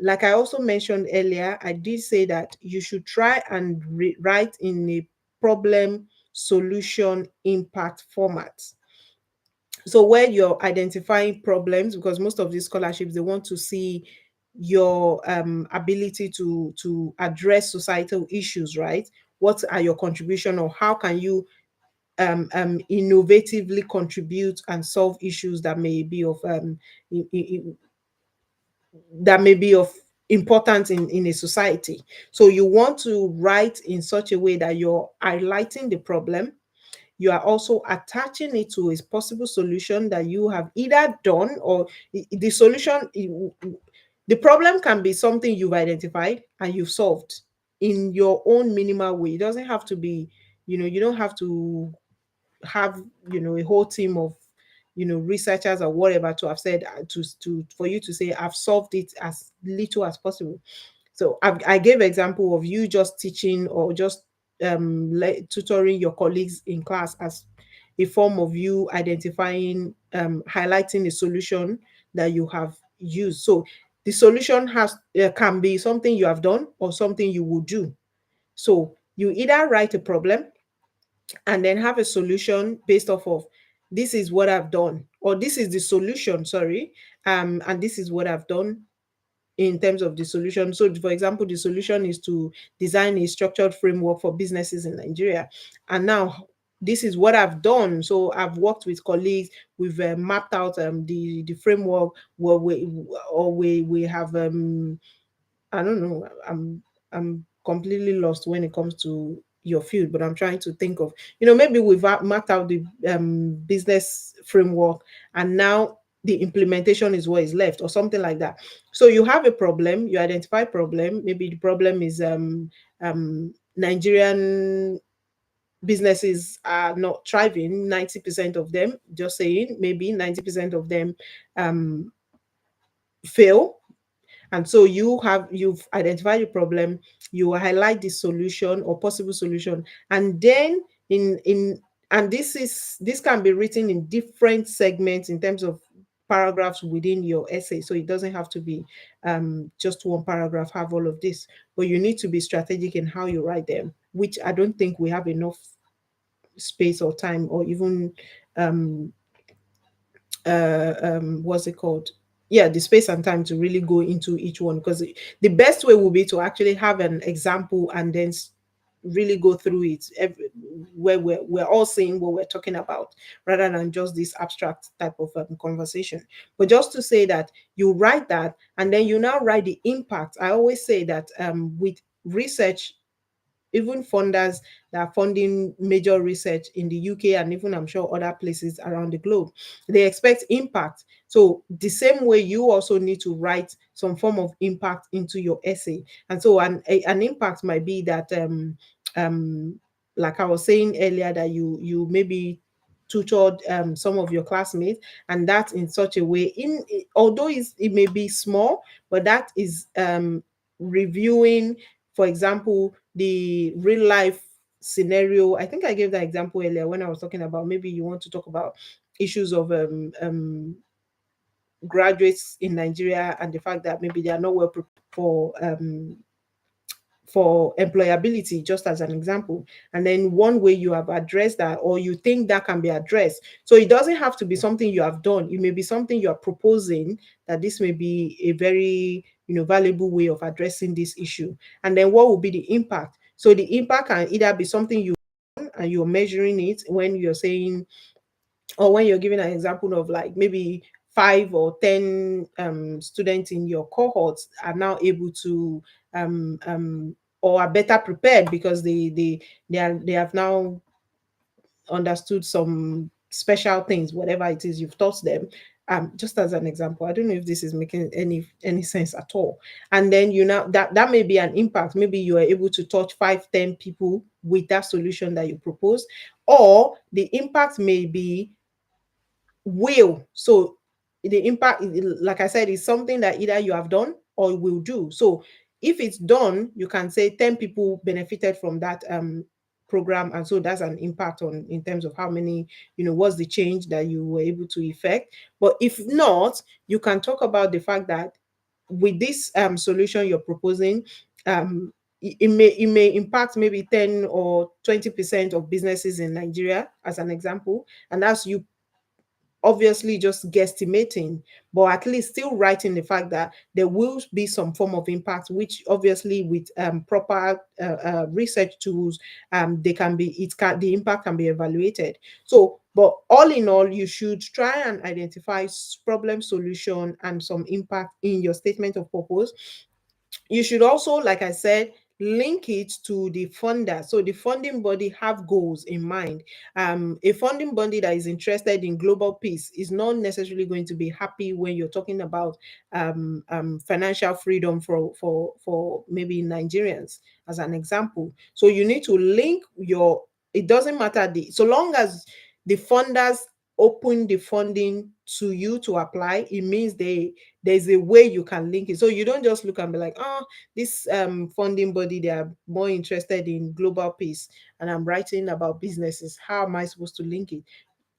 Like I also mentioned earlier, I did say that you should try and write in a problem solution impact format. So where you're identifying problems, because most of these scholarships, they want to see your ability to address societal issues, right? What are your contribution, or how can you innovatively contribute and solve issues that may be of that may be of importance in a society. So you want to write in such a way that you're highlighting the problem, you are also attaching it to a possible solution that you have either done, or the solution, the problem can be something you've identified and you've solved in your own minimal way. It doesn't have to be, you don't have to have a whole team of researchers or whatever to have said, to for you to say I've solved it as little as possible. So I gave example of you just teaching, or just tutoring your colleagues in class, as a form of you identifying, highlighting a solution that you have used. So the solution can be something you have done or something you will do. So you either write a problem and then have a solution based off of, this is what I've done, or this is the solution, sorry, and this is what I've done in terms of the solution. So, for example, the solution is to design a structured framework for businesses in Nigeria. And now this is what I've done. So I've worked with colleagues. We've mapped out the framework where we have I don't know. I'm completely lost when it comes to your field, but I'm trying to think of, maybe we've mapped out the business framework, and now the implementation is what is left, or something like that. So you have a problem, you identify problem. Maybe the problem is Nigerian businesses are not thriving. 90% of them, just saying, maybe 90% of them fail. And so you've identified the problem, you highlight the solution or possible solution, and then in and this can be written in different segments in terms of paragraphs within your essay. So it doesn't have to be just one paragraph have all of this, but you need to be strategic in how you write them, which I don't think we have enough space or time, or even um what's it called, yeah, the space and time to really go into each one, because the best way will be to actually have an example and then really go through it where we're all seeing what we're talking about, rather than just this abstract type of conversation. But just to say that you write that, and then you now write the impact. I always say that with research, even funders that are funding major research in the UK and even I'm sure other places around the globe, they expect impact. So the same way you also need to write some form of impact into your essay. And so an impact might be that like I was saying earlier, that you maybe tutored some of your classmates, and that in such a way, although it may be small, but that is reviewing, for example, the real life scenario. I think I gave that example earlier when I was talking about maybe you want to talk about issues of graduates in Nigeria and the fact that maybe they are not well prepared for employability, just as an example. And then one way you have addressed that, or you think that can be addressed. So it doesn't have to be something you have done. It may be something you are proposing, that this may be a very valuable way of addressing this issue. And then what will be the impact? So the impact can either be something you and you're measuring it when you're saying, or when you're giving an example of like maybe 5 or 10 students in your cohorts are now able to or are better prepared because they have now understood some special things, whatever it is you've taught them. Just as an example, I don't know if this is making any sense at all. And then that may be an impact. Maybe you are able to touch 5, 10 people with that solution that you propose, or the impact may be will. So the impact, like I said, is something that either you have done or will do. So if it's done, you can say 10 people benefited from that program, and so that's an impact on in terms of how many, what's the change that you were able to effect. But if not, you can talk about the fact that with this solution you're proposing, it may impact maybe 10 or 20% of businesses in Nigeria, as an example, and that's you obviously just guesstimating, but at least still writing the fact that there will be some form of impact, which obviously with proper research tools, the impact can be evaluated. So, but all in all, you should try and identify problem solution and some impact in your statement of purpose. You should also, like I said, link it to the funder. So the funding body have goals in mind. A funding body that is interested in global peace is not necessarily going to be happy when you're talking about financial freedom for maybe Nigerians, as an example. So you need to link your. It doesn't matter so long as the funders open the funding to you to apply, it means there's a way you can link it. So you don't just look and be like, oh, this funding body, they are more interested in global peace, and I'm writing about businesses. How am I supposed to link it?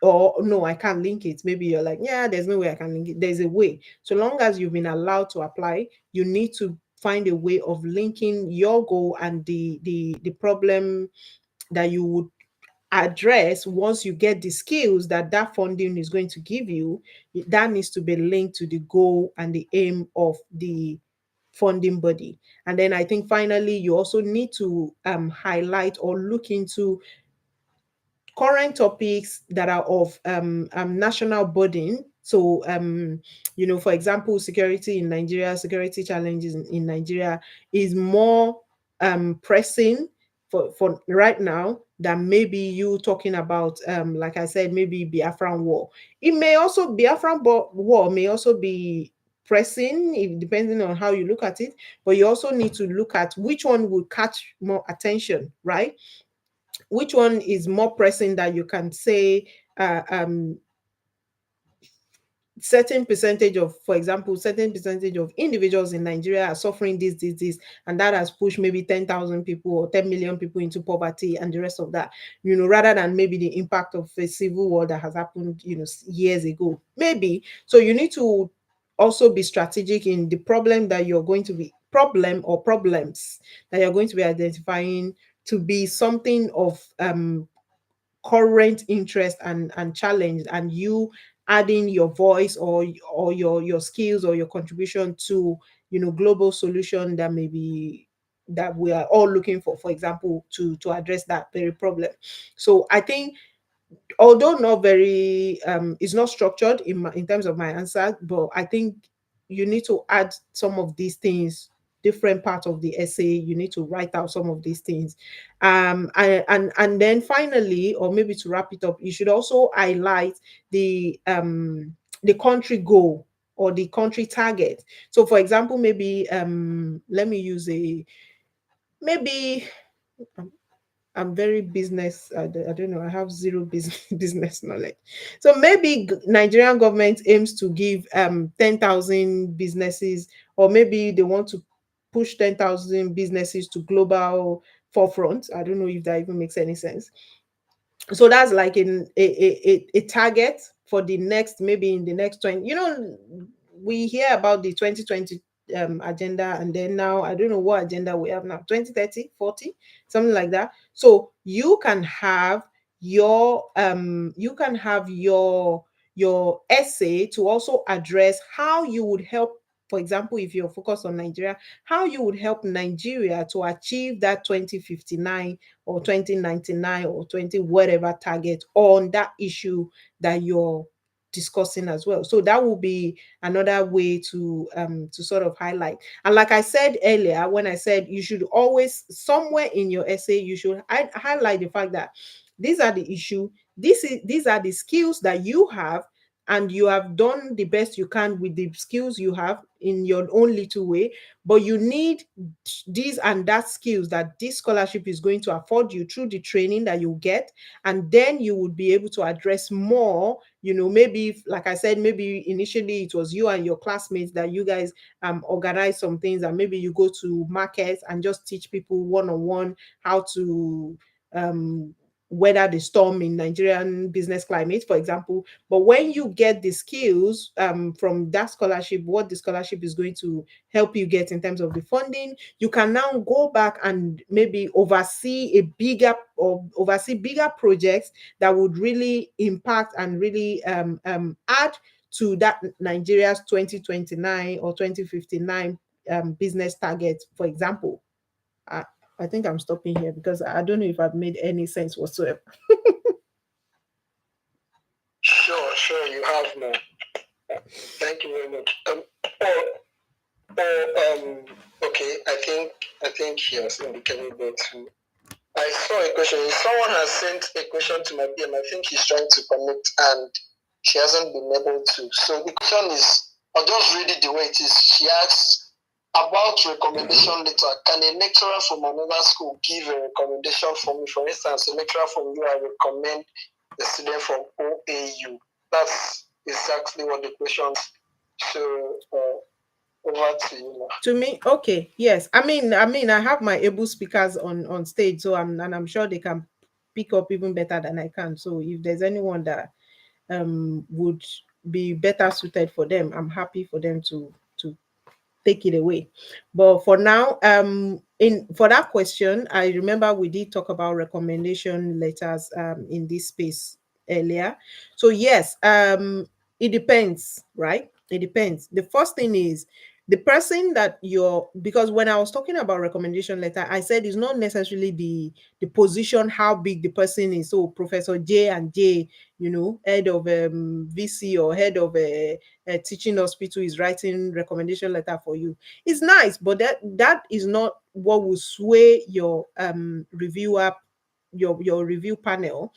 Or no, I can't link it. Maybe you're like, yeah, there's no way I can link it. There's a way. So long as you've been allowed to apply, you need to find a way of linking your goal and the problem that you would address once you get the skills that funding is going to give you. That needs to be linked to the goal and the aim of the funding body. And then I think finally you also need to highlight or look into current topics that are of national burden. So, for example, security in Nigeria, security challenges in Nigeria is more pressing for right now than maybe you talking about, like I said, maybe Biafran war. It may also, war may also be pressing, depending on how you look at it, but you also need to look at which one will catch more attention, right? Which one is more pressing that you can say certain percentage of, for example, certain percentage of individuals in Nigeria are suffering this, and that has pushed maybe 10,000 people or 10 million people into poverty and the rest of that, rather than maybe the impact of a civil war that has happened, years ago, maybe. So you need to also be strategic in the problem that you're going to be, problem or problems that you're going to be identifying, to be something of current interest and challenge, and you adding your voice or your skills or your contribution to global solution that maybe that we are all looking for example, to address that very problem. So I think, although not very it's not structured in terms of my answer, but I think you need to add some of these things different part of the essay. You need to write out some of these things. And then finally, or maybe to wrap it up, you should also highlight the country goal or the country target. So for example, maybe let me use a maybe I'm very business. I don't know. I have zero business business knowledge. So maybe Nigerian government aims to give 10,000 businesses, or maybe they want to push 10,000 businesses to global forefront. I don't know if that even makes any sense. So that's like a target for the next, maybe in the next 20, we hear about the 2020 agenda, and then now I don't know what agenda we have now, 2030, 40, something like that. So you can have your essay to also address how you would help, for example, if you're focused on Nigeria, how you would help Nigeria to achieve that 2059 or 2099 or 20 whatever target on that issue that you're discussing as well. So that will be another way to sort of highlight. And like I said earlier, when I said you should always, somewhere in your essay, you should highlight the fact that these are the issue, these are the skills that you have, and you have done the best you can with the skills you have in your own little way, but you need these and that skills that this scholarship is going to afford you through the training that you get. And then you would be able to address more, maybe like I said, maybe initially it was you and your classmates that you guys organize some things, and maybe you go to markets and just teach people one-on-one how to weather the storm in Nigerian business climate, for example. But when you get the skills from that scholarship, what the scholarship is going to help you get in terms of the funding, you can now go back and maybe oversee bigger projects that would really impact and really add to that Nigeria's 2029 or 2059 business target, for example. I think I'm stopping here because I don't know if I've made any sense whatsoever. Sure, you have more. Thank you very much. Okay, I think he has indicated that too. I saw a question. Someone has sent a question to my PM. I think he's trying to connect and she hasn't been able to. So the question is, I'll just read it the way it is. She asks about recommendation letter. Can a lecturer from another school give a recommendation for me? For instance, a lecturer from you, I recommend a student from OAU. That's exactly what the question is. So over to you now. To me, okay, yes. I mean, I have my able speakers on stage, so I'm sure they can pick up even better than I can. So if there's anyone that would be better suited for them, I'm happy for them to take it away. But for now, for that question, I remember we did talk about recommendation letters in this space earlier. So yes, it depends, right? It depends. The first thing is the person that because when I was talking about recommendation letter, I said it's not necessarily the position, how big the person is. So Professor J and J, head of VC or head of a teaching hospital is writing recommendation letter for you. It's nice, but that is not what will sway your reviewer, your review panel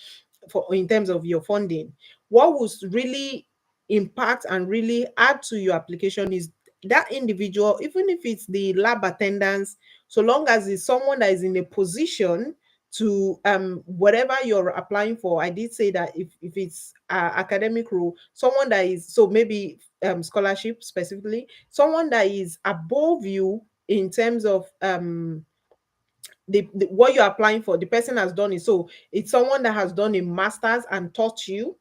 in terms of your funding. What will really impact and really add to your application is that individual, even if it's the lab attendance, so long as it's someone that is in a position to whatever you're applying for. I did say that if it's academic role, someone that is, so maybe scholarship specifically, someone that is above you in terms of what you're applying for, the person has done it. So it's someone that has done a master's and taught you,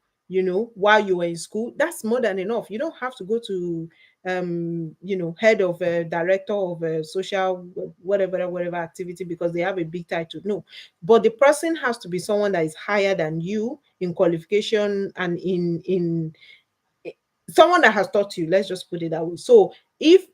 while you were in school. That's more than enough. You don't have to go to head of a director of a social whatever activity because they have a big title. No, but the person has to be someone that is higher than you in qualification and in someone that has taught you. Let's just put it that way. So if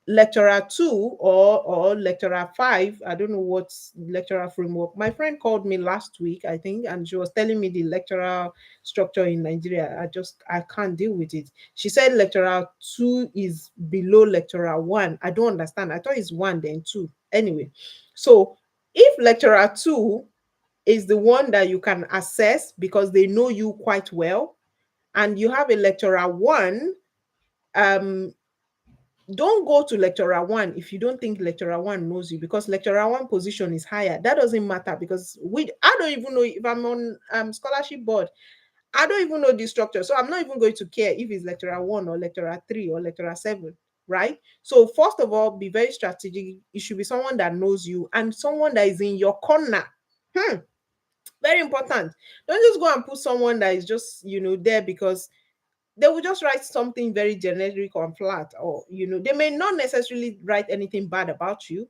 lecturer 2 or lecturer 5. I don't know what's lecturer framework. My friend called me last week, I think, and she was telling me the lecturer structure in Nigeria. I can't deal with it. She said lecturer 2 is below lecturer 1. I don't understand. I thought it's 1 then 2. Anyway, so if lecturer 2 is the one that you can assess because they know you quite well, and you have a lecturer 1, um don't go to lecturer 1 if you don't think lecturer 1 knows you, because lecturer 1 position is higher. That doesn't matter, because I don't even know if I'm on scholarship board. I don't even know the structure, so I'm not even going to care if it's lecturer 1 or lecturer 3 or lecturer 7, right? So first of all, be very strategic. It should be someone that knows you and someone that is in your corner. Very important. Don't just go and put someone that is just there because they will just write something very generic or flat, or they may not necessarily write anything bad about you,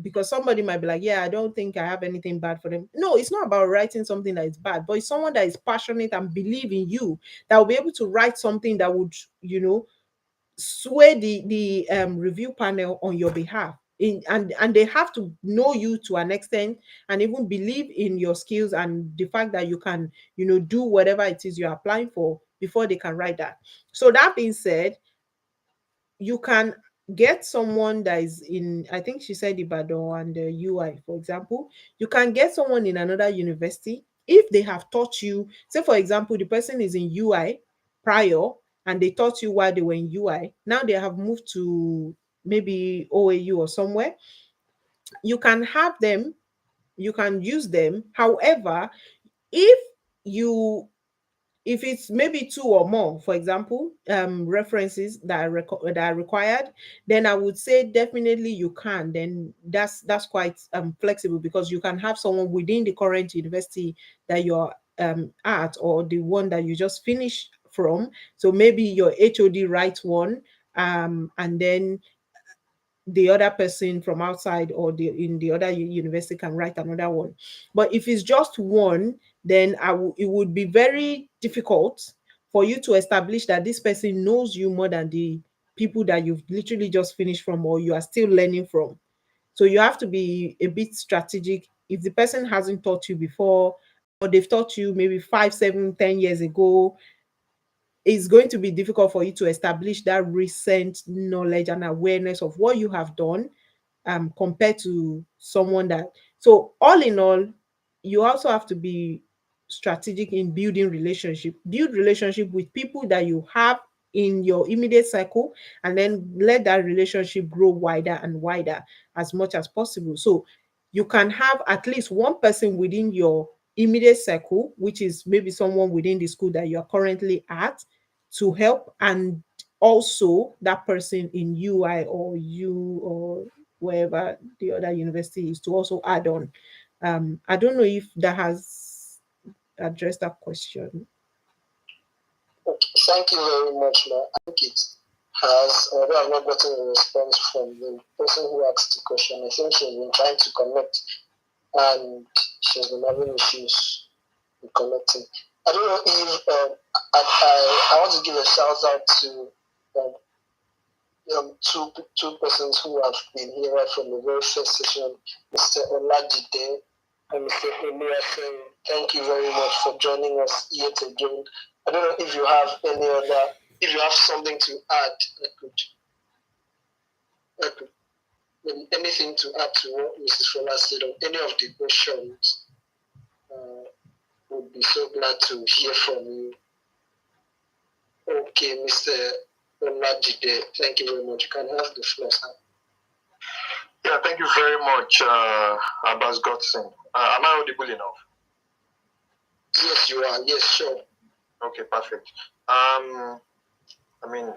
because somebody might be like, yeah, I don't think I have anything bad for them. No, it's not about writing something that is bad, but it's someone that is passionate and believe in you, that will be able to write something that would sway the review panel on your behalf. And they have to know you to an extent, and even believe in your skills and the fact that you can do whatever it is you're applying for before they can write that. So that being said, you can get someone that is in, I think she said Ibadan and the UI, for example. You can get someone in another university if they have taught you. Say, for example, the person is in UI prior and they taught you while they were in UI. Now they have moved to maybe OAU or somewhere. You can have them, you can use them. However, if you if it's maybe 2 or more, for example, references that are required, then I would say definitely you can. Then that's quite flexible, because you can have someone within the current university that you're at, or the one that you just finished from. So maybe your HOD writes one, and then the other person from outside or in the other university can write another one. But if it's just one, then it would be very difficult for you to establish that this person knows you more than the people that you've literally just finished from or you are still learning from. So you have to be a bit strategic. If the person hasn't taught you before, or they've taught you maybe 5, 7, 10 years ago, it's going to be difficult for you to establish that recent knowledge and awareness of what you have done, compared to someone that. So all in all, you also have to be strategic in building relationship. Build relationship with people that you have in your immediate circle, and then let that relationship grow wider and wider as much as possible. So you can have at least one person within your immediate circle, which is maybe someone within the school that you're currently at, to help, and also that person in UI or U or wherever the other university is, to also add on. I don't know if that has addressed that question. Okay, thank you very much, Ma. I think it has, although I've not gotten a response from the person who asked the question. I think she's been trying to connect and she's been having issues with connecting. I don't know if I want to give a shout out to two persons who have been here right from the very first session, Mr. Olajide and Mr. Oluwaseun. Thank you very much for joining us yet again. I don't know if you have if you have something to add, anything to add to what Mrs. Fola said, or any of the questions. Would be so glad to hear from you. Okay, Mr. Olajide, thank you very much. You can have the floor, sir. Yeah, thank you very much, Abbas Godson. Am I audible enough? Yes, you are. Yes, sure. Okay, perfect. I mean,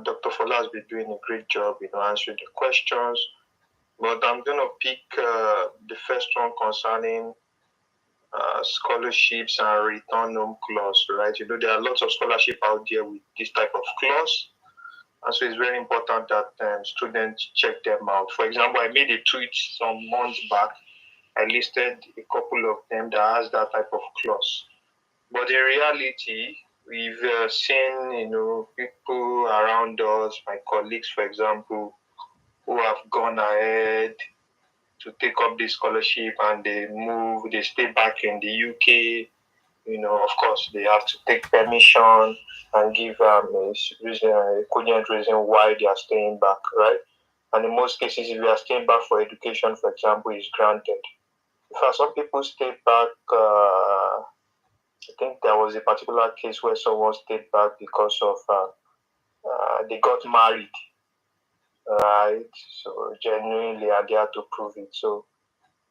Dr. Fola has been doing a great job, answering the questions. But I'm going to pick the first one concerning scholarships and return home clause, right? There are lots of scholarships out there with this type of clause. And so it's very important that students check them out. For example, I made a tweet some months back. I listed a couple of them that has that type of clause. But in reality, we've seen, people around us, my colleagues, for example, who have gone ahead to take up this scholarship and they stay back in the UK. Of course, they have to take permission and give a cogent reason why they are staying back, right? And in most cases, if you are staying back for education, for example, is granted. In fact, some people stay back. I think there was a particular case where someone stayed back because of they got married, right? So genuinely, and they had to prove it. So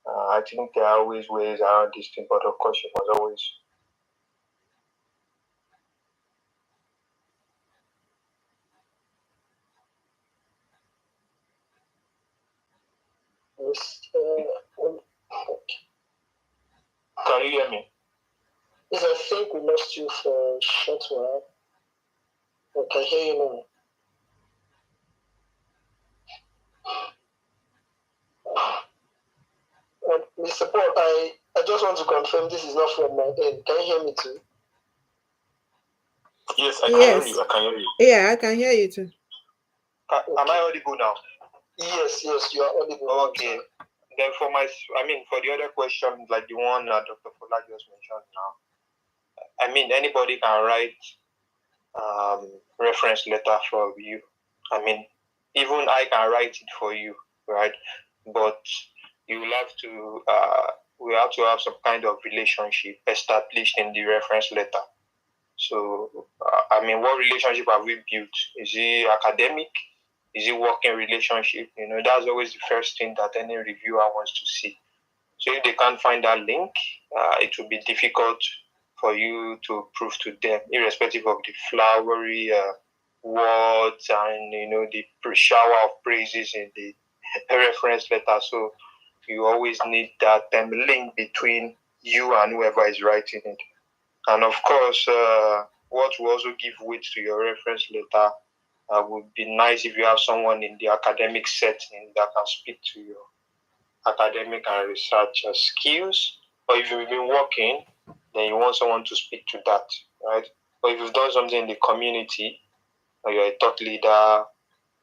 I think there are always ways around this thing, but of course, you must always. Can you hear me? Yes, I think we lost you for a short while. I can hear you now. Mr. Paul, I just want to confirm this is not from my end. Can you hear me too? Yes, I can hear you. I can hear you. Yeah, I can hear you too. Am I audible now? Yes, you are audible. Okay. Then for the other question, like the one Dr. Fola just mentioned now, anybody can write reference letter for you. Even I can write it for you, right? But you will have to, we have to have some kind of relationship established in the reference letter. So, what relationship have we built? Is it academic? Is it working relationship? That's always the first thing that any reviewer wants to see. So if they can't find that link, it will be difficult for you to prove to them, irrespective of the flowery words and the shower of praises in the reference letter. So you always need that link between you and whoever is writing it. And of course, what will also give weight to your reference letter would be nice if you have someone in the academic setting that can speak to your academic and research skills. Or if you've been working, then you want someone to speak to that, right? Or if you've done something in the community, or you're a thought leader,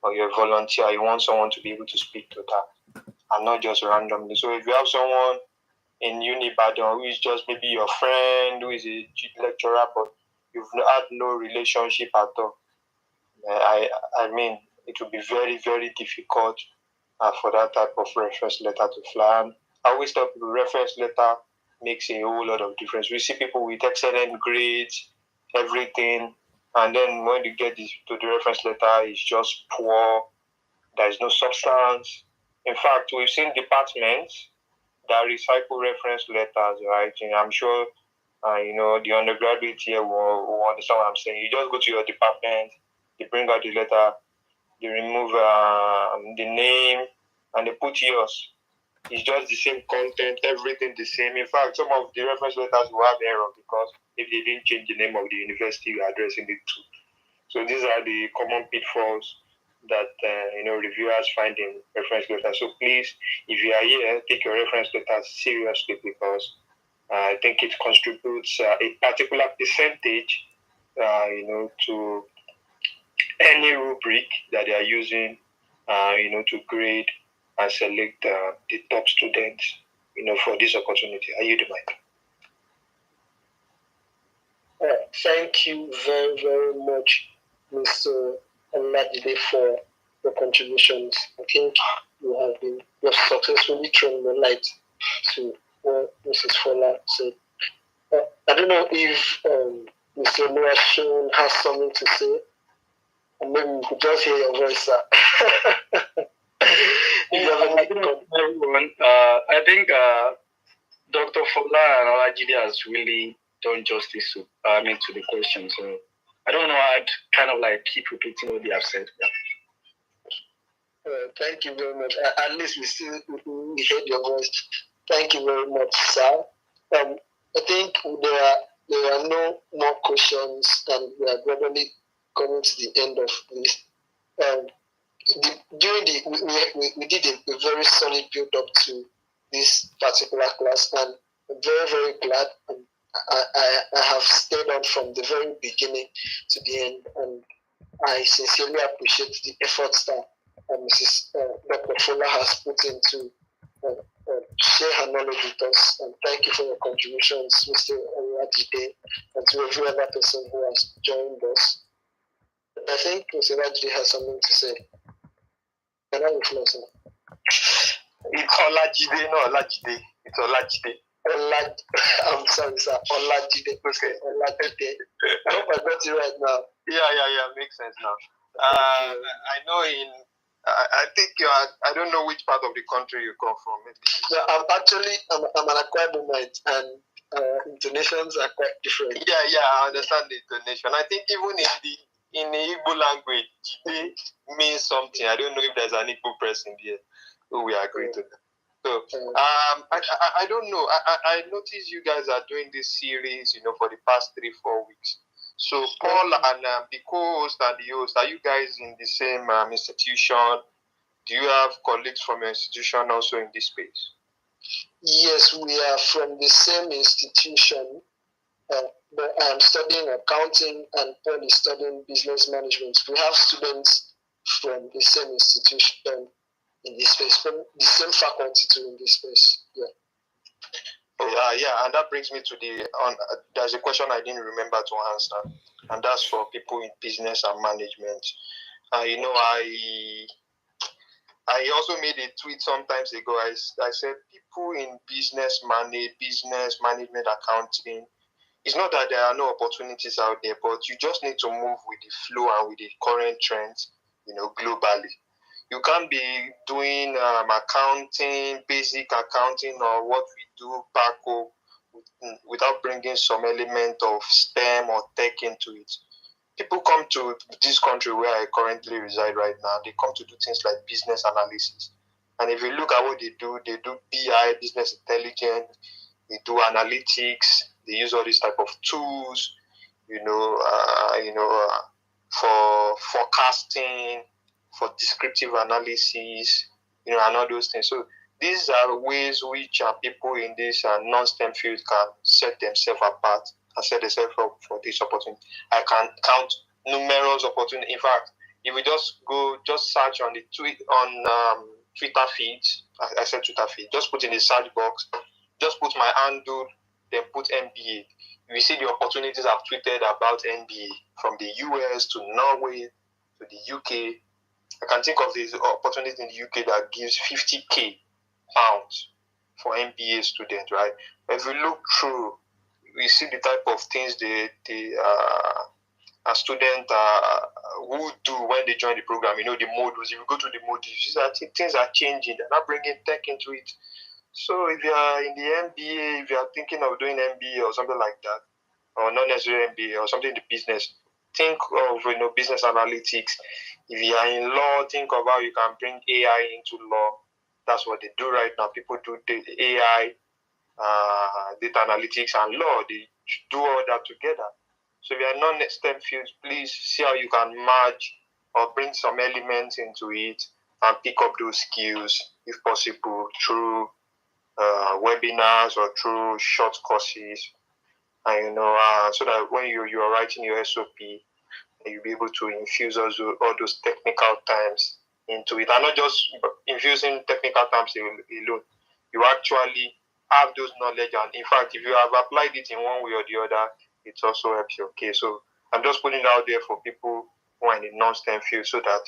or you're a volunteer, you want someone to be able to speak to that, and not just randomly. So if you have someone in Unibadan who is just maybe your friend, who is a lecturer, but you've had no relationship at all, it will be very, very difficult for that type of reference letter to fly. And I always tell people reference letter makes a whole lot of difference. We see people with excellent grades, everything, and then when you get to the reference letter, it's just poor. There is no substance. In fact, we've seen departments that recycle reference letters, right? And I'm sure, the undergraduate here will understand what I'm saying. You just go to your department, they bring out the letter, they remove the name, and they put yours. It's just the same content, everything the same. In fact, some of the reference letters will have error because if they didn't change the name of the university you're addressing it to. So these are the common pitfalls that reviewers find in reference letters. So please, if you are here, take your reference letters seriously because I think it contributes a particular percentage, to any rubric that they are using, to grade and select the top students, for this opportunity. I yield the mic. Thank you very, very much, Mr. Oladide, for your contributions. I think you have successfully thrown the light to what Mrs. Fola said. I don't know if Mr. Oluwaseun has something to say. Maybe we could just hear your voice, sir. Everyone, I think Dr. Fola and Olajide has really done justice to the question. So I don't know. I'd kind of keep repeating what they have said. Yeah. Thank you very much. At least we heard your voice. Thank you very much, sir. I think there are no more questions, and we are gradually coming to the end of this. We did a very solid build up to this particular class, and I'm very, very glad. I have stayed on from the very beginning to the end, and I sincerely appreciate the efforts that Mrs. Dr. Fola has put into share her knowledge with us. And thank you for your contributions, Mr. Olajide, and to every other person who has joined us. I think Mr. Olajide has something to say. Can I reflect, sir? It's Olajide, not Olajide. It's Olajide. I'm sorry, sir. Olajide. Okay. Olajide. I hope I got it right now. Yeah. Makes sense now. I know I think you are. I don't know which part of the country you come from. Maybe. So I'm an Akwa Ibomite, and intonations are quite different. Yeah. I understand the intonation. I think even in the Igbo language, Jide means something. I don't know if there's an Igbo person here who will agree to that. So I don't know. I noticed you guys are doing this series, for the past 3-4 weeks. So Paul and the co-host and the host, are you guys in the same institution? Do you have colleagues from your institution also in this space? Yes, we are from the same institution. But I'm studying accounting and Paul is studying business management. We have students from the same institution in this space, from the same faculty too in this space. Yeah, and that brings me to there's a question I didn't remember to answer, and that's for people in business and management. I also made a tweet sometimes ago. I said people in business management, accounting. It's not that there are no opportunities out there, but you just need to move with the flow and with the current trends, globally. You can't be doing accounting, basic accounting, or what we do back home without bringing some element of STEM or tech into it. People come to this country where I currently reside right now. They come to do things like business analysis. And if you look at what they do BI, business intelligence, they do analytics, they use all these type of tools, for forecasting, for descriptive analysis, and all those things. So these are ways which people in this non-STEM field can set themselves apart and set themselves up for this opportunity. I can count numerous opportunities. In fact, if we just search on the Twitter feeds, I said Twitter feed, just put in the search box, just put my handle, then put MBA. You see the opportunities I've tweeted about MBA from the US to Norway to the UK. I can think of this opportunity in the UK that gives 50k pounds for MBA students, right? If we look through, we see the type of things a student would do when they join the program. The modules. If you go to the modules, things are changing. They're not bringing tech into it. So if you are in the MBA, if you are thinking of doing MBA or something like that, or not necessarily MBA or something in the business, think of business analytics. If you are in law, think of how you can bring AI into law. That's what they do right now. People do the AI, data analytics, and law. They do all that together. So if you are non-STEM fields, please see how you can merge or bring some elements into it and pick up those skills, if possible, through webinars or through short courses, and so that when you are writing your SOP, you'll be able to infuse also all those technical terms into it, and not just infusing technical terms alone. You actually have those knowledge, and in fact, if you have applied it in one way or the other, it also helps your case. So I'm just putting it out there for people who are in the non-STEM field so that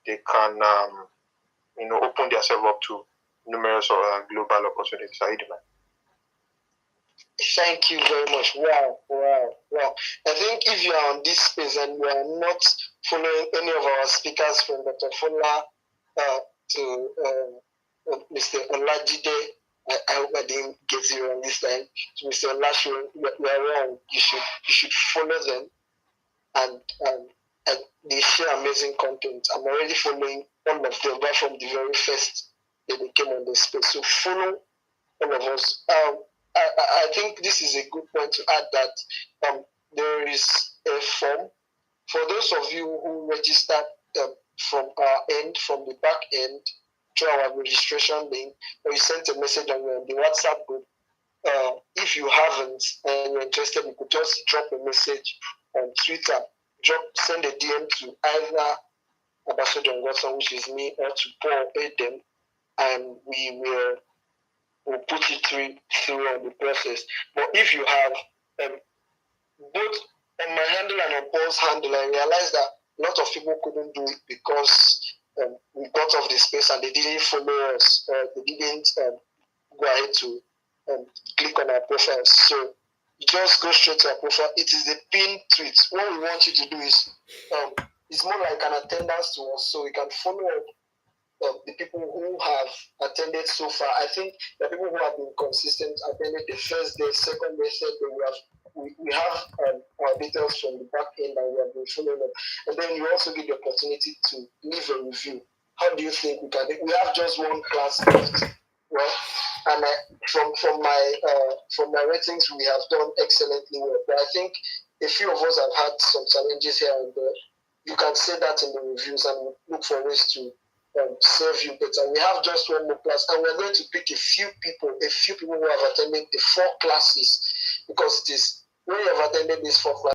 they can open themselves up to numerous global opportunities. Thank you very much. Wow. I think if you are on this space and you are not following any of our speakers from Dr. Fola to Mr. Olajide, I hope I didn't get you wrong this time, to Mr. Olasho, you are wrong. You should follow them, and they share amazing content. I'm already following all of them right from the very first day they came on the space. So follow all of us. I think this is a good point to add that there is a form for those of you who registered from our end, from the back end, through our registration link, or you sent a message on the WhatsApp group. if you haven't and you're interested, you could just drop a message on Twitter. Send a DM to either Ambassador Watson, which is me, or to Paul Adam, and we'll put you through on the process. But if you have both on my handle and on Paul's handle, I realized that a lot of people couldn't do it because we got off the space and they didn't follow us. They didn't go ahead to click on our profiles. So you just go straight to our profile. It is the pinned tweet. What we want you to do is it's more like an attendance to us, so we can follow up the people who have attended so far. I think the people who have been consistent attended the first day, second day, third day. We have our details from the back end and we have been following up. And then you also get the opportunity to leave a review. How do you think we can? We have just one class left, right? And from my ratings, we have done excellently well. But I think a few of us have had some challenges here and there. You can say that in the reviews and look for ways to serve you better. We have just one more class, and we're going to pick a few people who have attended the 4 classes, because it is when you have attended these 4 classes.